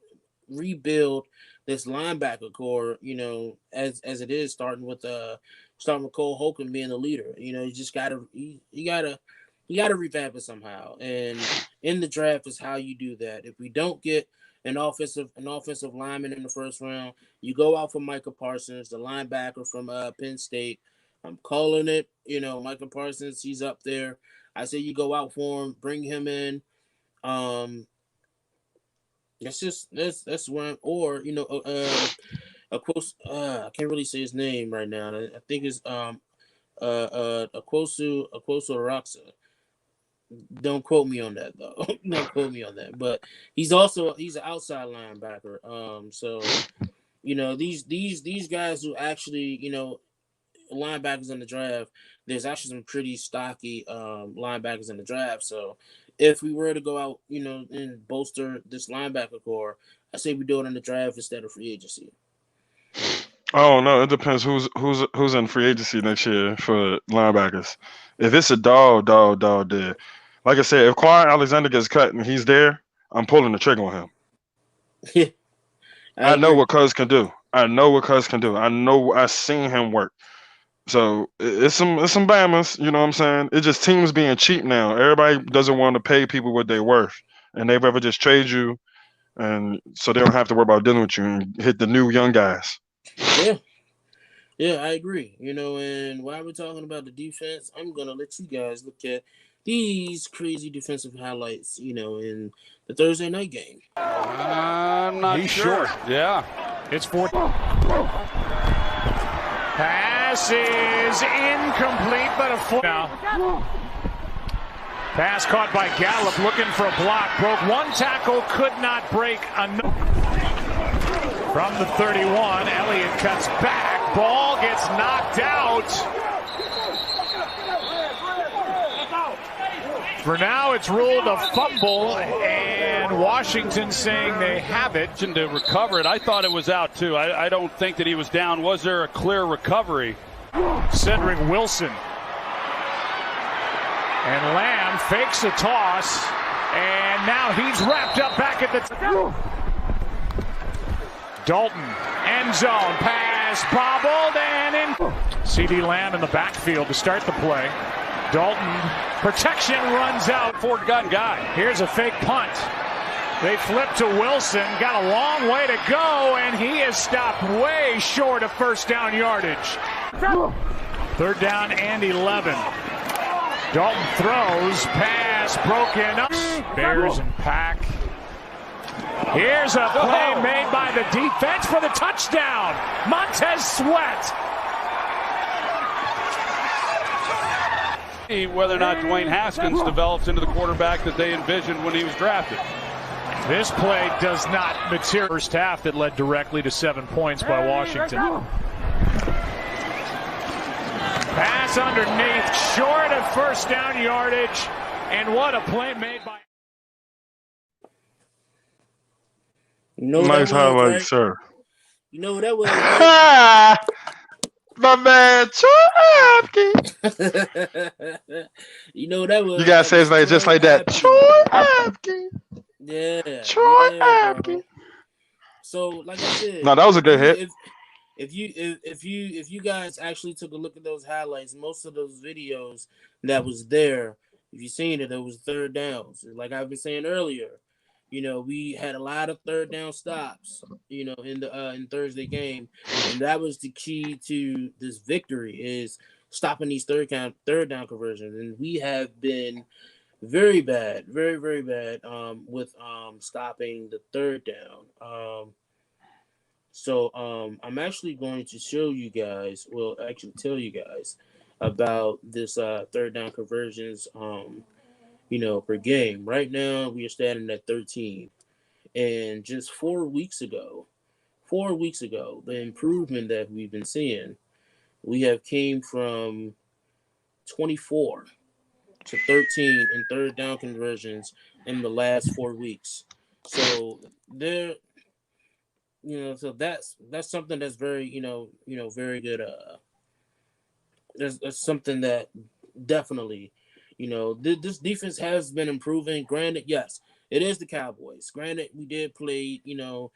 rebuild this linebacker core. As it is starting with Cole Holcomb being the leader. You just gotta You got to revamp it somehow, and in the draft is how you do that. If we don't get an offensive lineman in the first round, you go out for Micah Parsons, the linebacker from Penn State. I'm calling it. Micah Parsons, he's up there. I say you go out for him, bring him in. That's one, or of course, I can't really say his name right now. I think it's Akwosu Araksa. Don't quote me on that though. Don't quote me on that. But he's an outside linebacker. So these guys who actually linebackers in the draft. There's actually some pretty stocky linebackers in the draft. So if we were to go out, and bolster this linebacker core, I say we do it in the draft instead of free agency. Oh no, it depends who's in free agency next year for linebackers. If it's a dog there. Like I said, if Quan Alexander gets cut and he's there, I'm pulling the trigger on him. I know what Cuz can do. I know I've seen him work. So it's some Bamas, you know what I'm saying? It's just teams being cheap now. Everybody doesn't want to pay people what they're worth. And they'd rather just trade you and so they don't have to worry about dealing with you and hit the new young guys. Yeah, I agree. And while we're talking about the defense, I'm gonna let you guys look at these crazy defensive highlights, in the Thursday night game. I'm not sure. Yeah. It's 4. Pass is incomplete, but a full. Pass caught by Gallup, looking for a block. Broke one tackle, could not break another. From the 31, Elliott cuts back. Ball gets knocked out. For now, it's ruled a fumble, and Washington saying they have it. To recover it, I thought it was out too. I don't think that he was down. Was there a clear recovery? Cedric Wilson. And Lamb fakes a toss, and now he's wrapped up back at the... Dalton, end zone, pass, bobbled, and in. CeeDee Lamb in the backfield to start the play. Dalton, protection, runs out. Ford gun guy. Here's a fake punt. They flip to Wilson, got a long way to go, and he is stopped way short of first down yardage. Third down and 11. Dalton throws, pass, broken up. Bears and Pack. Here's a play made by the defense for the touchdown. Montez Sweat. Whether or not Dwayne Haskins develops into the quarterback that they envisioned when he was drafted. This play does not materialize. First half that led directly to 7 points by Washington. Pass underneath, short of first down yardage, and what a play made by... Nice highlight, right? Sir. You know what that was? Right? My man, Troy Apke. You know what that was? You gotta say it's just like that. Troy Apke. Yeah. Troy Apke. So, like I said, no, that was a good hit. If you guys actually took a look at those highlights, most of those videos that was there, if you seen it, was third downs. Like I've been saying earlier. We had a lot of third down stops, in the in Thursday game, and that was the key to this victory is stopping these third down conversions. And we have been very bad, very, very bad with stopping the third down. So I'm actually going to show you guys, tell you guys about this third down conversions. Per game. Right now, we are standing at 13. And just 4 weeks ago, the improvement that we've been seeing, we have came from 24 to 13 in third down conversions in the last 4 weeks. So there, so that's something that's very, very good. That's something that definitely, this defense has been improving. Granted, yes, it is the Cowboys. Granted, we did play, the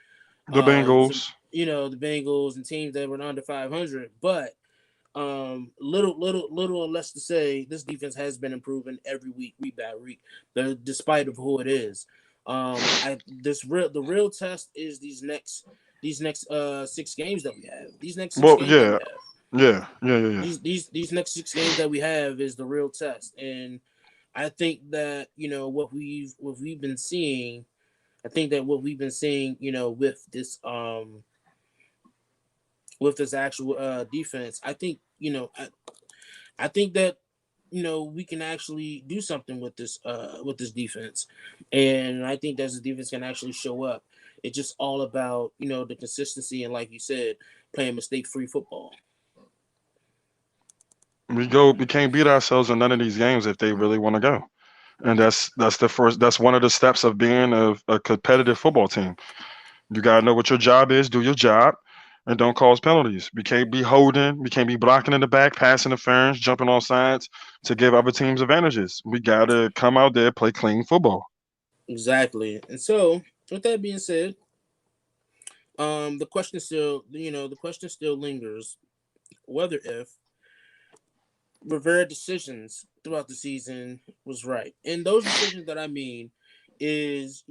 Bengals. The Bengals and teams that were under 500. But Little less to say. This defense has been improving every week by week, despite of who it is. The real test is these next 6 games that we have. These next six Well, games that we yeah, have. yeah. These next 6 games that we have is the real test, and I think that what we've been seeing. I think that what we've been seeing, with this actual defense, I think that we can actually do something with this defense, and I think that this defense can actually show up. It's just all about the consistency and, like you said, playing mistake-free football. We can't beat ourselves in none of these games if they really want to go. And that's one of the steps of being a competitive football team. You gotta know what your job is, do your job, and don't cause penalties. We can't be holding, we can't be blocking in the back, passing interference, jumping on sides to give other teams advantages. We gotta come out there, play clean football. Exactly. And so, with that being said, the question still lingers whether if Rivera decisions throughout the season was right. And those decisions that I mean is,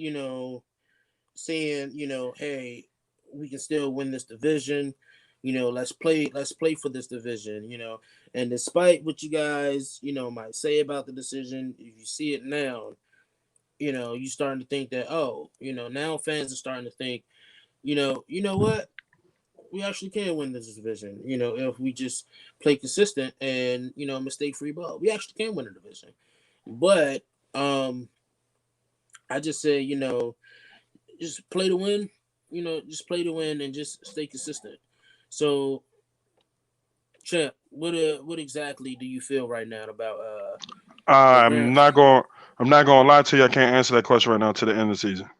saying, hey, we can still win this division. Let's play for this division, And despite what you guys, might say about the decision, if you see it now, you starting to think that, now fans are starting to think, what? We actually can win this division, if we just play consistent and, mistake free ball. We actually can win the division. But I just say, just play to win, just play to win and just stay consistent. So, Champ, what exactly do you feel right now about I'm Rivera not going. I'm not gonna lie to you. I can't answer that question right now to the end of the season.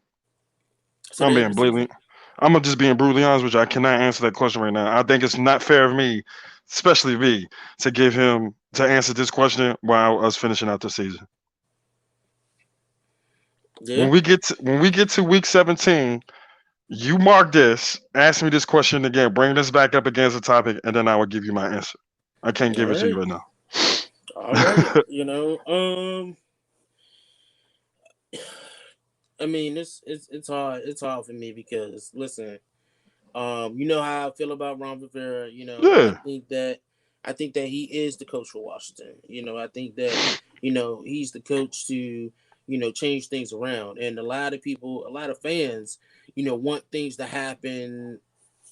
to the I'm end of being the season? blatantly. I'm just being brutally honest with you. I cannot answer that question right now. I think it's not fair of me, especially me, to give him to answer this question while us finishing out the season. Yeah. When we get to week 17, you mark this, ask me this question again, bring this back up against the topic, and then I will give you my answer. I can't All give it to you right. right now. All right. I mean, it's hard. It's hard for me because listen, you know how I feel about Ron Rivera. Yeah, I think that he is the coach for Washington. I think that he's the coach to change things around. And a lot of people, a lot of fans, want things to happen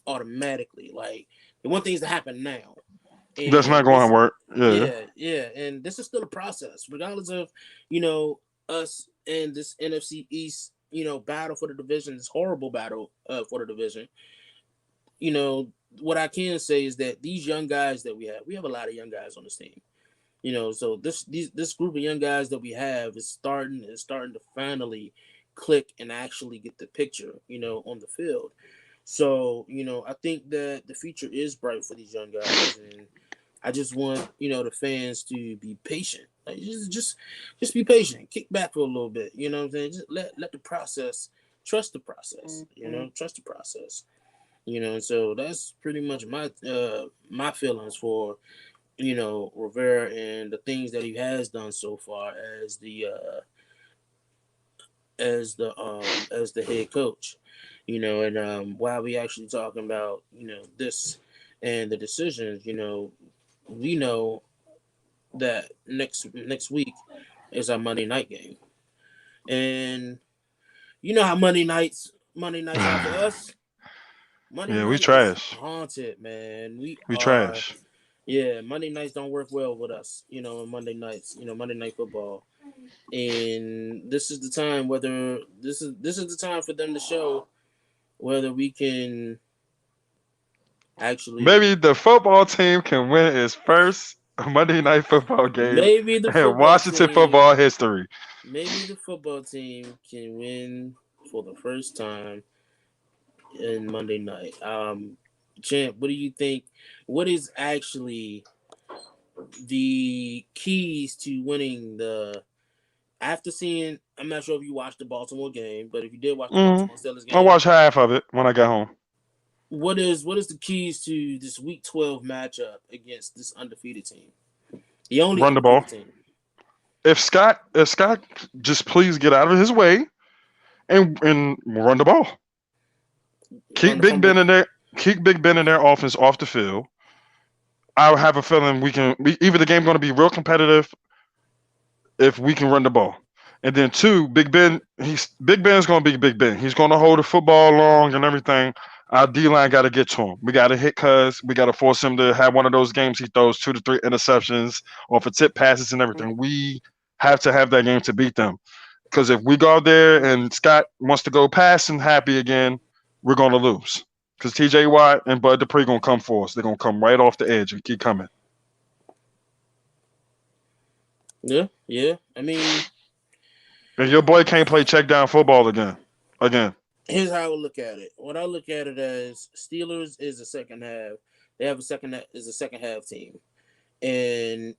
automatically. Like they want things to happen now. that's not And going this, to work. Yeah, yeah, and this is still a process, regardless of us and this NFC East, battle for the division, this horrible battle for the division. you know, what I can say is that these young guys that we have a lot of young guys on this team. So this group of young guys that we have is starting to finally click and actually get the picture, on the field. So, I think that the future is bright for these young guys, and I just want, the fans to be patient. Like just be patient. Kick back for a little bit. You know what I'm saying? Just let the process, trust the process, trust the process. So that's pretty much my feelings for Rivera and the things that he has done so far as the head coach. And while we actually talking about this and the decisions, we know that next week is our Monday night game, and you know how Monday nights are for us. Monday yeah, we night is trash. haunted, man. We trash. Yeah, Monday nights don't work well with us, on Monday nights, Monday night football. And this is the time for them to show whether we can actually Maybe the football team can win its first Monday night football game maybe the in football Washington team football history. maybe the football team can win for the first time in Monday night. Champ, what do you think? What is actually the keys to winning the after seeing? I'm not sure if you watched the Baltimore game, but if you did watch the hmm Baltimore Steelers I game, watched half of it when I got home. what is the keys to this Week 12 matchup against this undefeated team? The only Run the ball. undefeated team. If Scott just please get out of his way and run the ball. Run Keep the Big Ben fumble. in there. Keep Big Ben in their offense off the field. I have a feeling either the game going to be real competitive if we can run the ball. And then two, Big Ben's gonna be Big Ben. He's gonna hold the football long and everything. Our D line got to get to him. We got to hit Cuz. We got to force him to have one of those games he throws 2 to 3 interceptions off of tip passes and everything. We have to have that game to beat them. Because if we go out there and Scott wants to go passing happy again, we're gonna lose. Because T.J. Watt and Bud Dupree gonna come for us. They're gonna come right off the edge and keep coming. Yeah, yeah. I mean, And your boy can't play check down football again. Again. here's how I look at it. What I look at it as Steelers is a second half. They have a second half team, and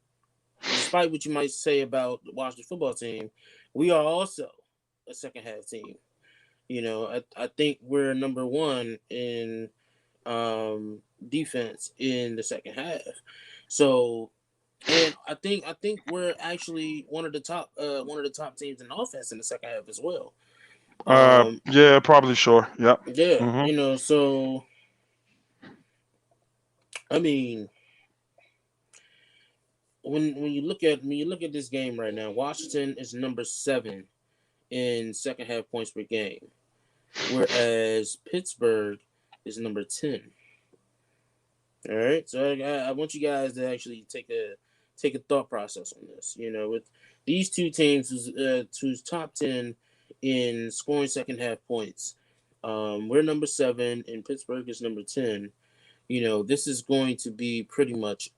despite what you might say about the Washington football team, we are also a second half team. I think we're number one in defense in the second half. So, and I think we're actually one of the top teams in offense in the second half as well. Um, Yeah, probably sure. Yep. yeah, hmm so I mean, when you look at this game right now, Washington is number 7 in second half points per game, whereas Pittsburgh is number 10. All right, so I want you guys to actually take a thought process on this. With these two teams who's top 10 in scoring second half points, we're number 7 and Pittsburgh is number 10. This is going to be pretty much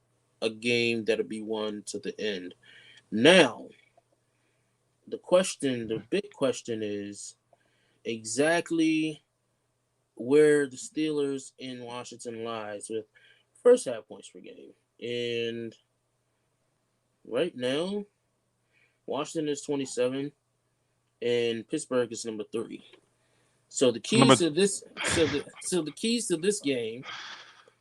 a game that'll be won to the end. Now, the big question is exactly where the Steelers in Washington lies with first half points per game. And right now, Washington is 27 and Pittsburgh is number 3. So the keys Number, to this so the keys to this game,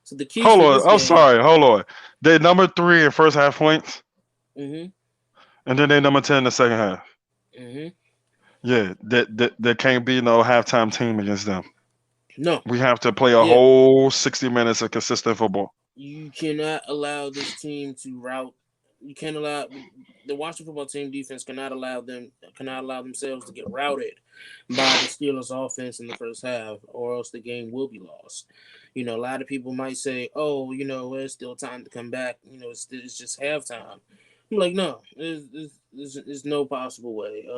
so the keys hold to on. this I'm game, sorry. Hold on. They're number 3 in first half points, mhm, and then they're number 10 in the second half. mhm. Yeah, there can't be no halftime team against them. No. We have to play a Yeah. whole 60 minutes of consistent football. You cannot allow this team to route. You can't allow the Washington football team defense cannot allow themselves to get routed by the Steelers offense in the first half, or else the game will be lost. A lot of people might say, "Oh, there's still time to come back. It's just halftime." I'm like, no, there's no possible way.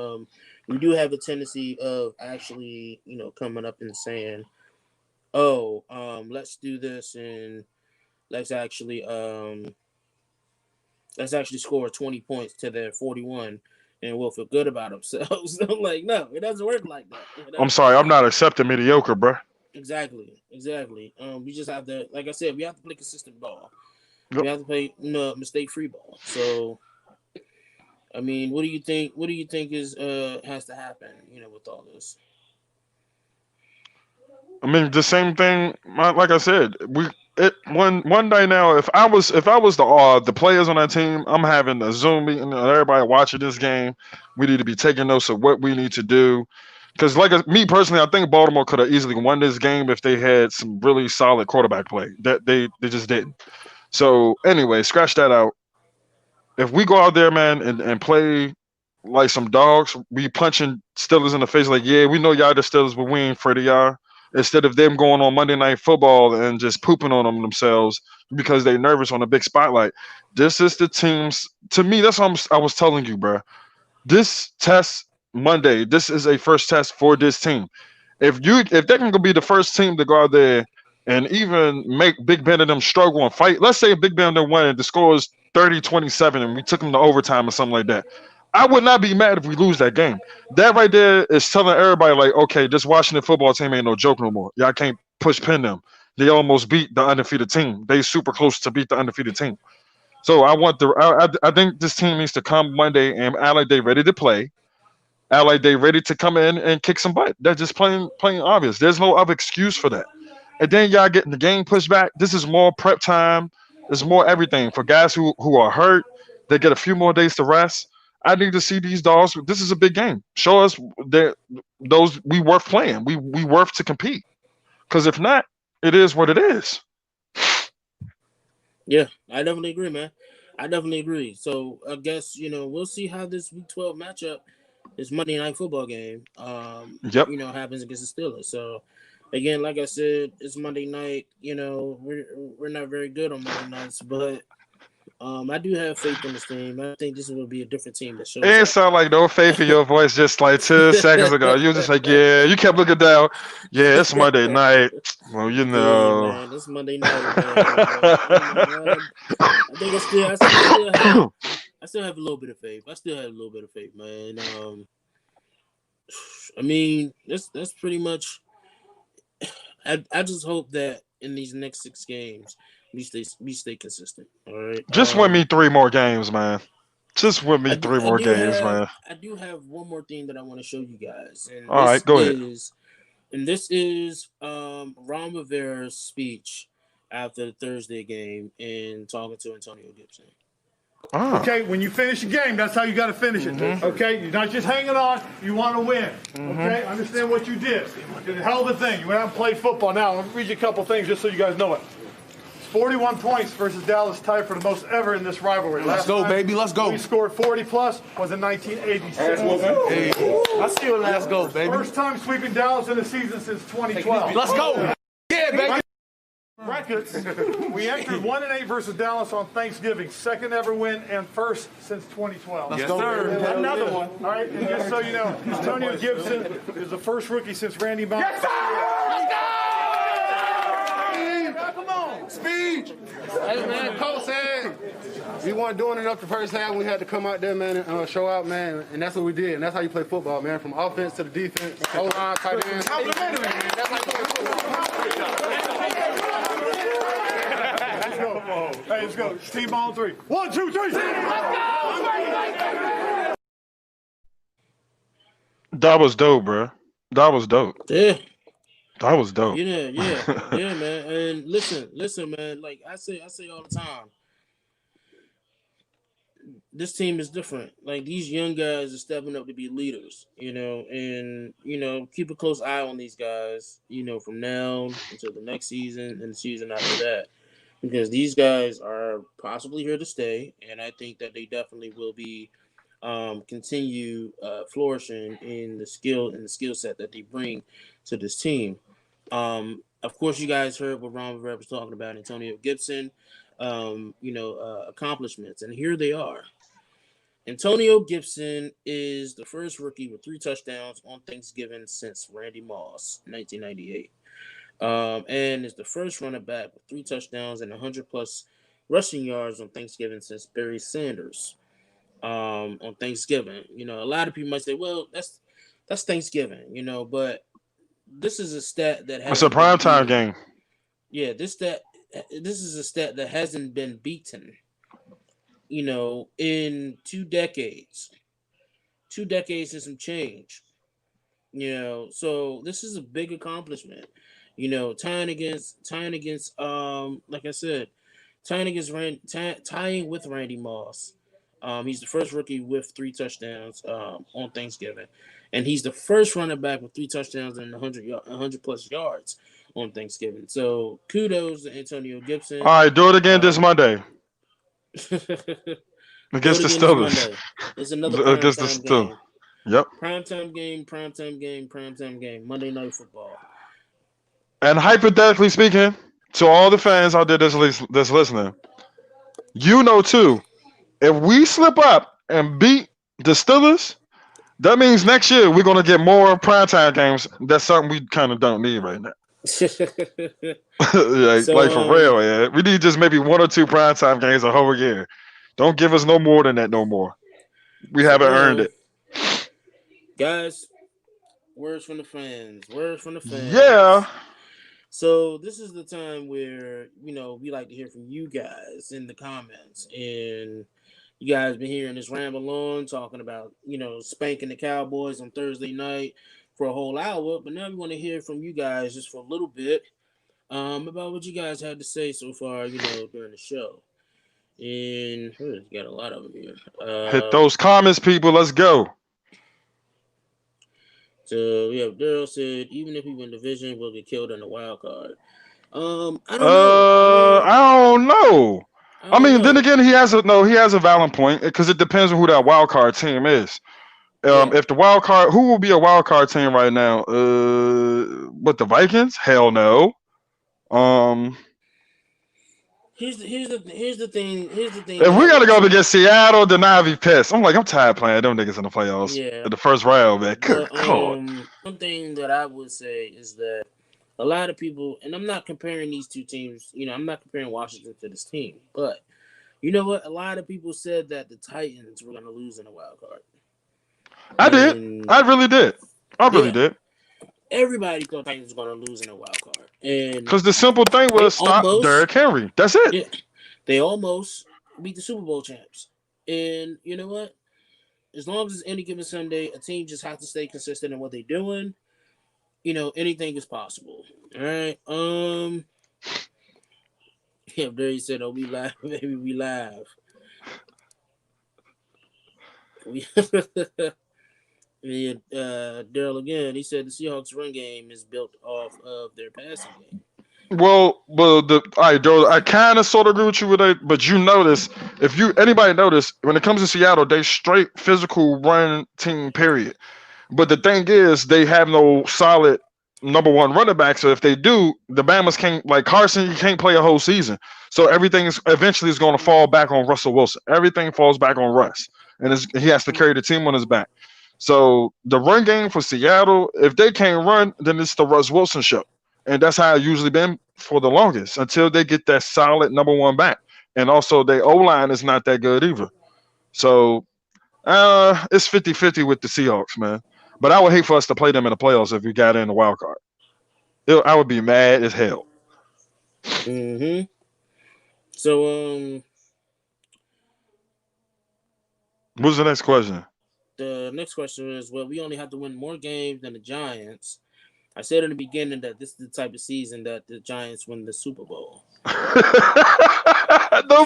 We do have a tendency of actually, coming up and saying, "Oh, let's do this and let's actually um let's actually score 20 points to their 41 and we'll feel good about ourselves." I'm like, no, it doesn't work like that. It I'm doesn't. sorry. I'm not accepting mediocre, bro. Exactly. We just have to, like I said, we have to play consistent ball. Yep. We have to play mistake-free ball. So, I mean, what do you think? What do you think is has to happen? With all this. I mean, the same thing. Like I said, one day now. If I was the players on that team, I'm having a Zoom meeting and everybody watching this game. We need to be taking notes of what we need to do. Because me personally, I think Baltimore could have easily won this game if they had some really solid quarterback play. That they just didn't. So anyway, scratch that out. If we go out there, man, and play like some dogs, we punching Steelers in the face like, yeah, we know y'all the Steelers, but we ain't afraid of y'all. Instead of them going on Monday Night Football and just pooping on them themselves because they nervous on a big spotlight. This is the teams. To me, that's what I was telling you, bro. This test Monday, this is a first test for this team. If they're gonna be the first team to go out there and even make Big Ben and them struggle and fight, let's say Big Ben and them win and the score is 30-27 and we took them to overtime or something like that. I would not be mad if we lose that game. That right there is telling everybody like, okay, this Washington football team ain't no joke no more. Y'all can't push pin them. They almost beat the undefeated team. They super close to beat the undefeated team. So I think this team needs to come Monday and act like they ready to play. Act like they ready to come in and kick some butt. That's just plain obvious. There's no other excuse for that. and then y'all getting the game pushed back. This is more prep time. There's more everything for guys who are hurt. They get a few more days to rest. I need to see these dogs. This is a big game. Show us that those we worth playing. We worth to compete. Because if not, it is what it is. Yeah, I definitely agree, man. I definitely agree. So I guess we'll see how this Week 12 matchup, this Monday Night Football game, Yep. happens against the Steelers. So again, like I said, it's Monday night. We're not very good on Monday nights, but I do have faith in this team. I think this will be a different team that shows It ain't up. sound like no faith in your voice just like 2 seconds ago. You were just like, yeah, you kept looking down. Yeah, it's Monday night. Well, Yeah, man, it's Monday night. Man. I think I still have a little bit of faith. Man. I mean, that's pretty much. I just hope that in these next 6 games we stay consistent. All right. Just win me 3 more games, man. Just win me 3 more games, man. I do have one more thing that I want to show you guys, and All right, go ahead. This is Ron Rivera's speech after the Thursday game and talking to Antonio Gibson. Oh. Okay, when you finish a game, that's how you got to finish it. Mm-hmm. Okay, you're not just hanging on. You want to win. Okay, understand what you did. You did a hell of a thing. You went out and played football. Now, I'm going to read you a couple things just so you guys know it. 41 points versus Dallas, tied for the most ever in this rivalry. Let's go, baby. Let's go. We scored 40 plus was in 1986. Hey, I see what let's go, baby. First time sweeping Dallas in a season since 2012. Let's go. Yeah, baby. Records. We entered 1-8 versus Dallas on Thanksgiving. Second ever win and first since 2012. Let's go. Another one. All right, and just so you know, Antonio Gibson is the first rookie since Randy Moss. Yes, sir. Let's go. Come on. Speed. Hey, man, Coach said we weren't doing enough the first half. We had to come out there, man, and show out, man. And that's what we did. And that's how you play football, man. From offense to the defense, O-line, tight end. That's how you play football. Hey, let's go. Team ball on 3. 1, 2, 3. That was dope, bro. That was dope. Yeah. That was dope. Yeah, man. And listen, man. Like I say all the time, this team is different. Like these young guys are stepping up to be leaders, and keep a close eye on these guys, from now until the next season and the season after that, because these guys are possibly here to stay, and I think that they definitely will be continue flourishing in the skill set that they bring to this team. Of course, you guys heard what Ron Rivera was talking about, Antonio Gibson, accomplishments, and here they are. Antonio Gibson is the first rookie with 3 touchdowns on Thanksgiving since Randy Moss, 1998, and is the first running back with 3 touchdowns and 100+ rushing yards on Thanksgiving since Barry Sanders on Thanksgiving. A lot of people might say, "Well, that's Thanksgiving," but this is a stat that has. It's a primetime game. Yeah, this is a stat that hasn't been beaten. In 2 decades. 2 decades and some change. So this is a big accomplishment. Tying against like I said, tying with Randy Moss. He's the first rookie with 3 touchdowns on Thanksgiving, and he's the first running back with 3 touchdowns and 100+ yards on Thanksgiving. So kudos to Antonio Gibson. All right, do it again this Monday against the Steelers. It's another against the Steelers. Yep. Primetime game. Monday Night Football. And hypothetically speaking, to all the fans out there that's listening, too, if we slip up and beat the Steelers, that means next year we're going to get more primetime games. That's something we kind of don't need right now. Like for real, man. We need just maybe 1 or 2 primetime games a whole year. Don't give us no more than that no more. We haven't earned it. Guys, words from the fans. Yeah. So this is the time where, we like to hear from you guys in the comments. And you guys been hearing this ramble on, talking about, spanking the Cowboys on Thursday night for a whole hour. But now we want to hear from you guys just for a little bit. about what you guys had to say so far, during the show. And you got a lot of them here. Hit those comments, people. Let's go. So we have Daryl said, even if we win division, we'll get killed in the wild card. I don't know. I don't know. I mean, then know. again, he has a valid point because it depends on who that wild card team is. If the wild card, who will be a wild card team right now? What, the Vikings? Hell no. Here's the thing. If we gotta go up against Seattle, then I'll be pissed. I'm tired playing them niggas in the playoffs. Yeah. In the first round, man. Good But, God. one thing that I would say is that a lot of people, and I'm not comparing these two teams. I'm not comparing Washington to this team, but you know what? A lot of people said that the Titans were going to lose in the wild card. I did. I really did. I really did. Everybody thought Titans were going to lose in a wild card, and because the simple thing was stop Derrick Henry. That's it. Yeah, they almost beat the Super Bowl champs, and you know what? As long as it's any given Sunday, a team just has to stay consistent in what they're doing. Anything is possible. All right. Yeah, Derry said, "Oh, we live, baby, we live." Daryl again. He said the Seahawks' run game is built off of their passing game. Well, all right, Daryl. I kind of sort of agree with you with that, but you notice anybody notice when it comes to Seattle, they straight physical run team. Period. But the thing is, they have no solid number one running back. So if they do, the Bamas can't, like Carson, you can't play a whole season. So everything is eventually going to fall back on Russell Wilson. Everything falls back on Russ, and he has to carry the team on his back. So the run game for Seattle, if they can't run, then it's the Russ Wilson show, and that's how it usually been for the longest until they get that solid number one back. And also, their O-line is not that good either. So it's 50-50 with the Seahawks, man. But I would hate for us to play them in the playoffs if we got in the wild card. I would be mad as hell. Mm-hmm. So, what's the next question? The next question is, well, we only have to win more games than the Giants. I said in the beginning that this is the type of season that the Giants win the Super Bowl. No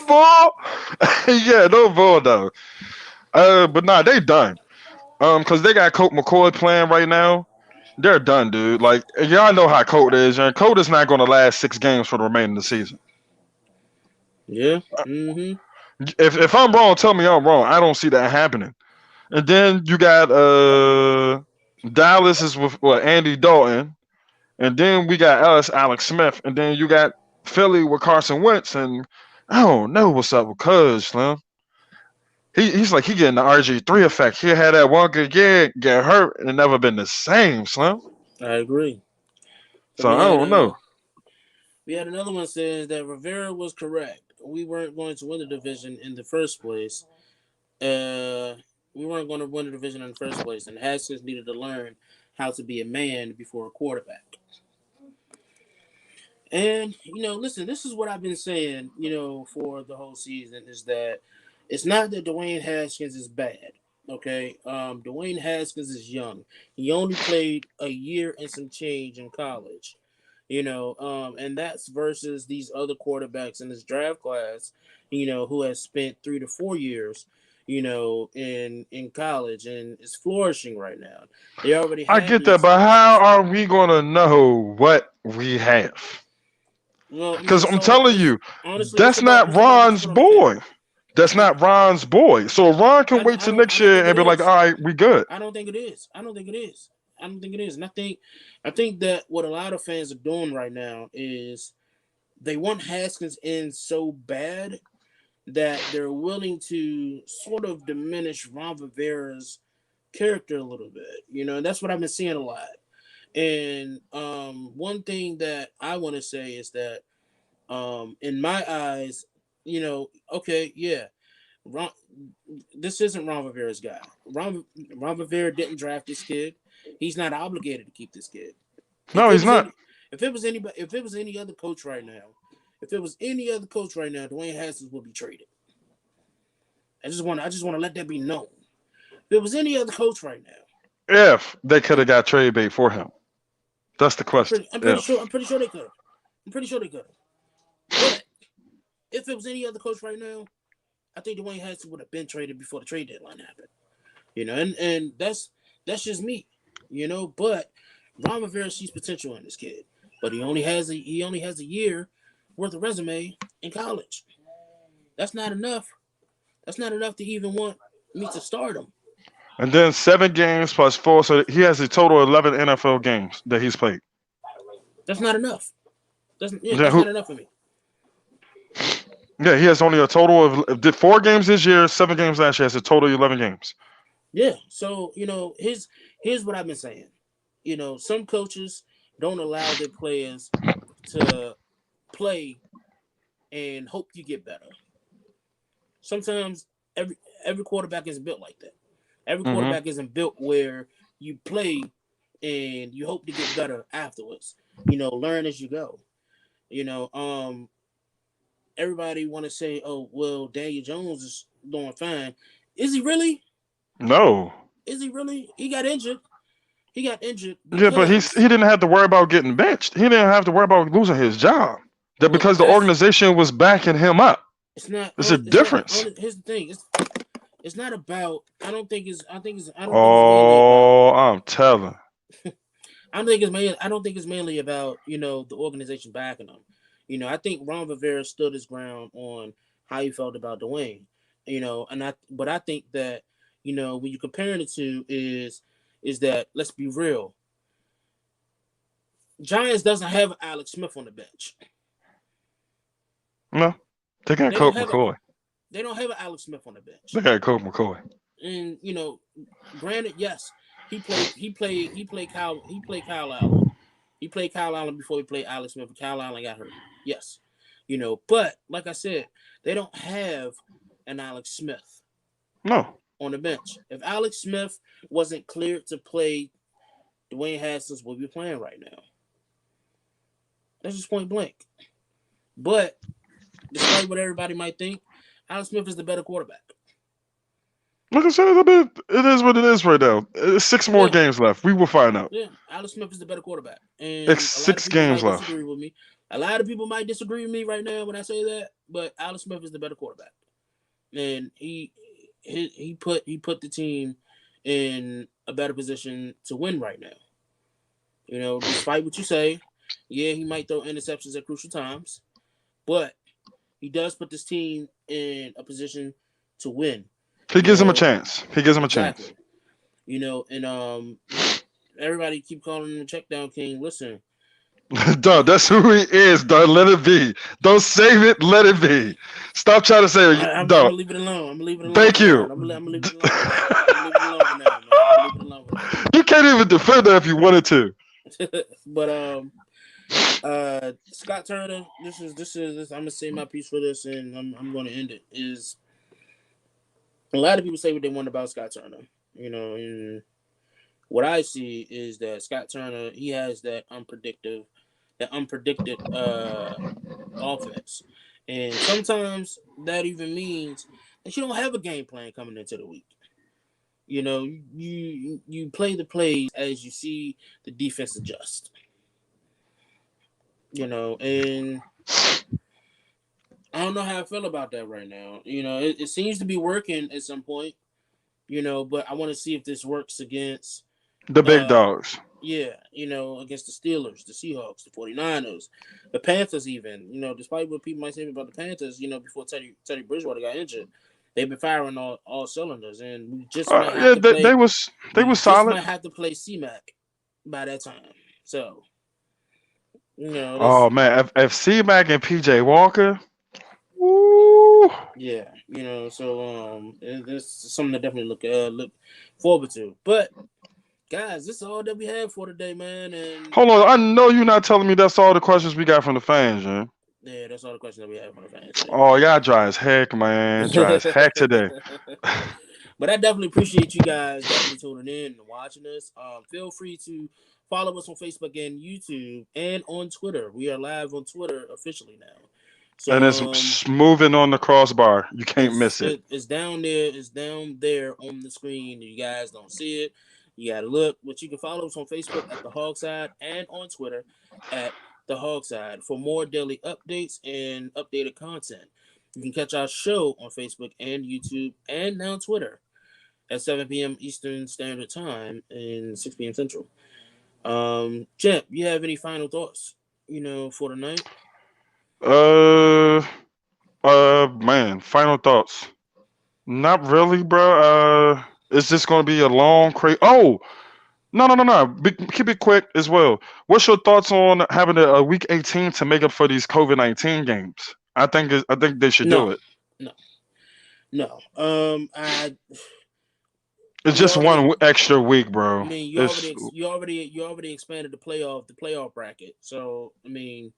ball? Yeah, no ball, though. But nah, they done. Because they got Colt McCoy playing right now. They're done, dude. Like, y'all know how Colt is. And Colt is not going to last 6 games for the remainder of the season. Yeah. Mm-hmm. If I'm wrong, tell me I'm wrong. I don't see that happening. And then you got Dallas is with Andy Dalton. And then we got Alex Smith. And then you got Philly with Carson Wentz. And I don't know what's up with Cuz, Slim. He's like he getting the RG3 effect. He had that one good year, get hurt, and it never been the same, Slim. I agree. So I don't know. We had another one says that Rivera was correct. We weren't going to win the division in the first place. We weren't going to win the division in the first place, and Haskins needed to learn how to be a man before a quarterback. And, listen, this is what I've been saying, for the whole season is that it's not that Dwayne Haskins is bad, okay? Dwayne Haskins is young. He only played a year and some change in college, and that's versus these other quarterbacks in this draft class, who has spent 3 to 4 years, in college and is flourishing right now. They already I get that, but how are we going to know what we have? Because I'm telling you, honestly, that's not Ron's boy. That's not Ron's boy. So Ron can wait till next year and be like, all right, we good. I don't think it is. And I think that what a lot of fans are doing right now is they want Haskins in so bad that they're willing to sort of diminish Ron Rivera's character a little bit. And that's what I've been seeing a lot. And one thing that I want to say is that in my eyes, okay, yeah, this isn't Ron Rivera's guy. Ron Rivera didn't draft this kid. He's not obligated to keep this kid. No, he's not. If it was any other coach right now, Dwayne Haskins would be traded. I just want to let that be known. If it was any other coach right now, if they could have got trade bait for him, that's the question. I'm pretty sure they could have. I'm pretty sure they could have. But if it was any other coach right now, I think Dwayne Haskins would have been traded before the trade deadline happened. And that's just me, But Ron Rivera sees potential in this kid, but he only has a year worth of resume in college. That's not enough. That's not enough to even want me to start him. And then 7 games plus 4, so he has a total of 11 NFL games that he's played. That's not enough. That's Then not enough for me. Yeah, he has only a total of did 4 games this year, 7 games last year. Has a total of 11 games. Yeah. So here's what I've been saying. Some coaches don't allow their players to play and hope you get better. Sometimes every quarterback isn't built like that. Every quarterback isn't built where you play and you hope to get better afterwards. Learn as you go. Everybody want to say, "Oh, well, Daniel Jones is doing fine." Is he really? No. Is he really? He got injured. Yeah, but he didn't have to worry about getting benched. He didn't have to worry about losing his job. Because the organization was backing him up. It's not. It's a difference. Here's the thing. It's not about. I don't think it's. I think it's. I don't. Oh, I'm telling. I don't think it's mainly. I don't think it's mainly about the organization backing him. I think Ron Rivera stood his ground on how he felt about Dwayne. But I think that when you're comparing the two is that, let's be real. Giants doesn't have Alex Smith on the bench. No, they got Colt McCoy. They don't have an Alex Smith on the bench. They got Colt McCoy. And granted, yes, he played Kyle Allen. He played Kyle Allen before he played Alex Smith. Kyle Allen got hurt. Yes, But like I said, they don't have an Alex Smith. No. On the bench. If Alex Smith wasn't cleared to play, Dwayne Haskins would be playing right now. That's just point blank. But despite what everybody might think, Alex Smith is the better quarterback. Like I said, it is what it is right now. 6 more games left. We will find out. Yeah, Alex Smith is the better quarterback. And it's 6 games left. Disagree with me. A lot of people might disagree with me right now when I say that, but Alex Smith is the better quarterback. And he put the team in a better position to win right now. Despite what you say, yeah, he might throw interceptions at crucial times, but he does put this team in a position to win. He gives him a chance. Exactly. And everybody keep calling him the check down king. Listen. Dog, that's who he is, dog. Let it be. Don't save it. Let it be. Stop trying to say it. I'm gonna leave it alone. Thank you. I'm gonna leave it alone now, man. You can't even defend that if you wanted to. But Scott Turner, this is I'm gonna say my piece for this, and I'm gonna end it. Is a lot of people say what they want about Scott Turner, and what I see is that Scott Turner, he has that unpredicted offense, and sometimes that even means that you don't have a game plan coming into the week. You play the plays as you see the defense adjust. And I don't know how I feel about that right now. It seems to be working at some point, but I want to see if this works against the big dogs. Yeah, against the Steelers, the Seahawks, the 49ers, the Panthers even. Despite what people might say about the Panthers, before Teddy Bridgewater got injured, they've been firing all cylinders, and we just might have to play, they was solid. Might have to play C-Mac by that time. So, oh man, if C-Mac and PJ Walker, woo. Yeah, so it's something to definitely look forward to. But guys, this is all that we have for today, man. And hold on, I know you're not telling me that's all the questions we got from the fans, man. Yeah, that's all the questions that we have from the fans today. Oh, y'all dry as heck, man. Dry as heck today. But I definitely appreciate you guys definitely tuning in and watching us. Feel free to follow us on Facebook and YouTube and on Twitter. We are live on Twitter officially now. So, and it's moving on the crossbar. You can't miss it. It's down there. It's down there on the screen. You guys don't see it. You got to look. But you can follow us on Facebook at the HOGside and on Twitter at the HOGside for more daily updates and updated content. You can catch our show on Facebook and YouTube and now Twitter at 7 p.m. Eastern Standard Time and 6 p.m. Central. Champ, you have any final thoughts, for the night? Man, final thoughts. Not really, bro. It's just gonna be a long, crazy. Oh, no. Keep it quick as well. What's your thoughts on having a week 18 to make up for these COVID-19 games? I think they should do No, it. no, no. It's You just already. one extra week, I bro. mean, It's you already expanded the playoff bracket. So I mean,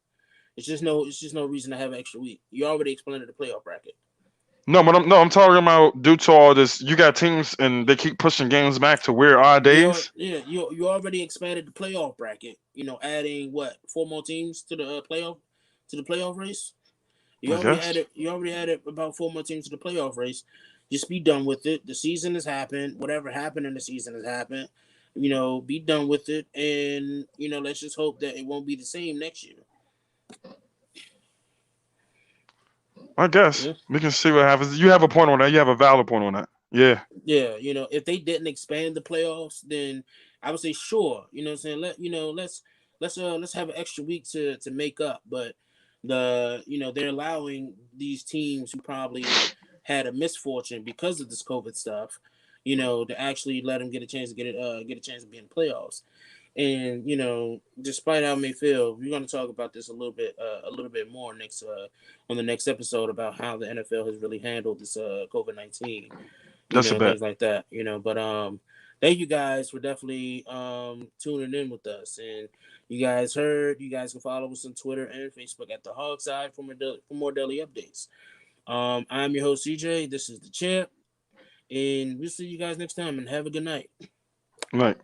it's just no reason to have an extra week. You already expanded the playoff bracket. no, but I'm talking about due to all this. You got teams and they keep pushing games back to weird odd days. You already expanded the playoff bracket. Adding what 4 more teams to the playoff race. I guess. You already added about 4 more teams to the playoff race. Just be done with it. The season has happened. Whatever happened in the season has happened. Be done with it, and let's just hope that it won't be the same next year. I guess Yeah. we can see what happens. You have a point on that. You have a valid point on that. Yeah. Yeah, if they didn't expand the playoffs, then I would say sure. What I'm saying, let's have an extra week to make up. But they're allowing these teams who probably had a misfortune because of this COVID stuff, to actually let them get a chance to get a chance to be in the playoffs. And despite how it may feel, we're going to talk about this a little bit more next on the next episode about how the NFL has really handled this COVID-19, That's a bet. things like that. But thank you guys for definitely tuning in with us. And you guys can follow us on Twitter and Facebook at the HOGside for more daily updates. I'm your host CJ. This is the champ, and we'll see you guys next time. And have a good night. Right.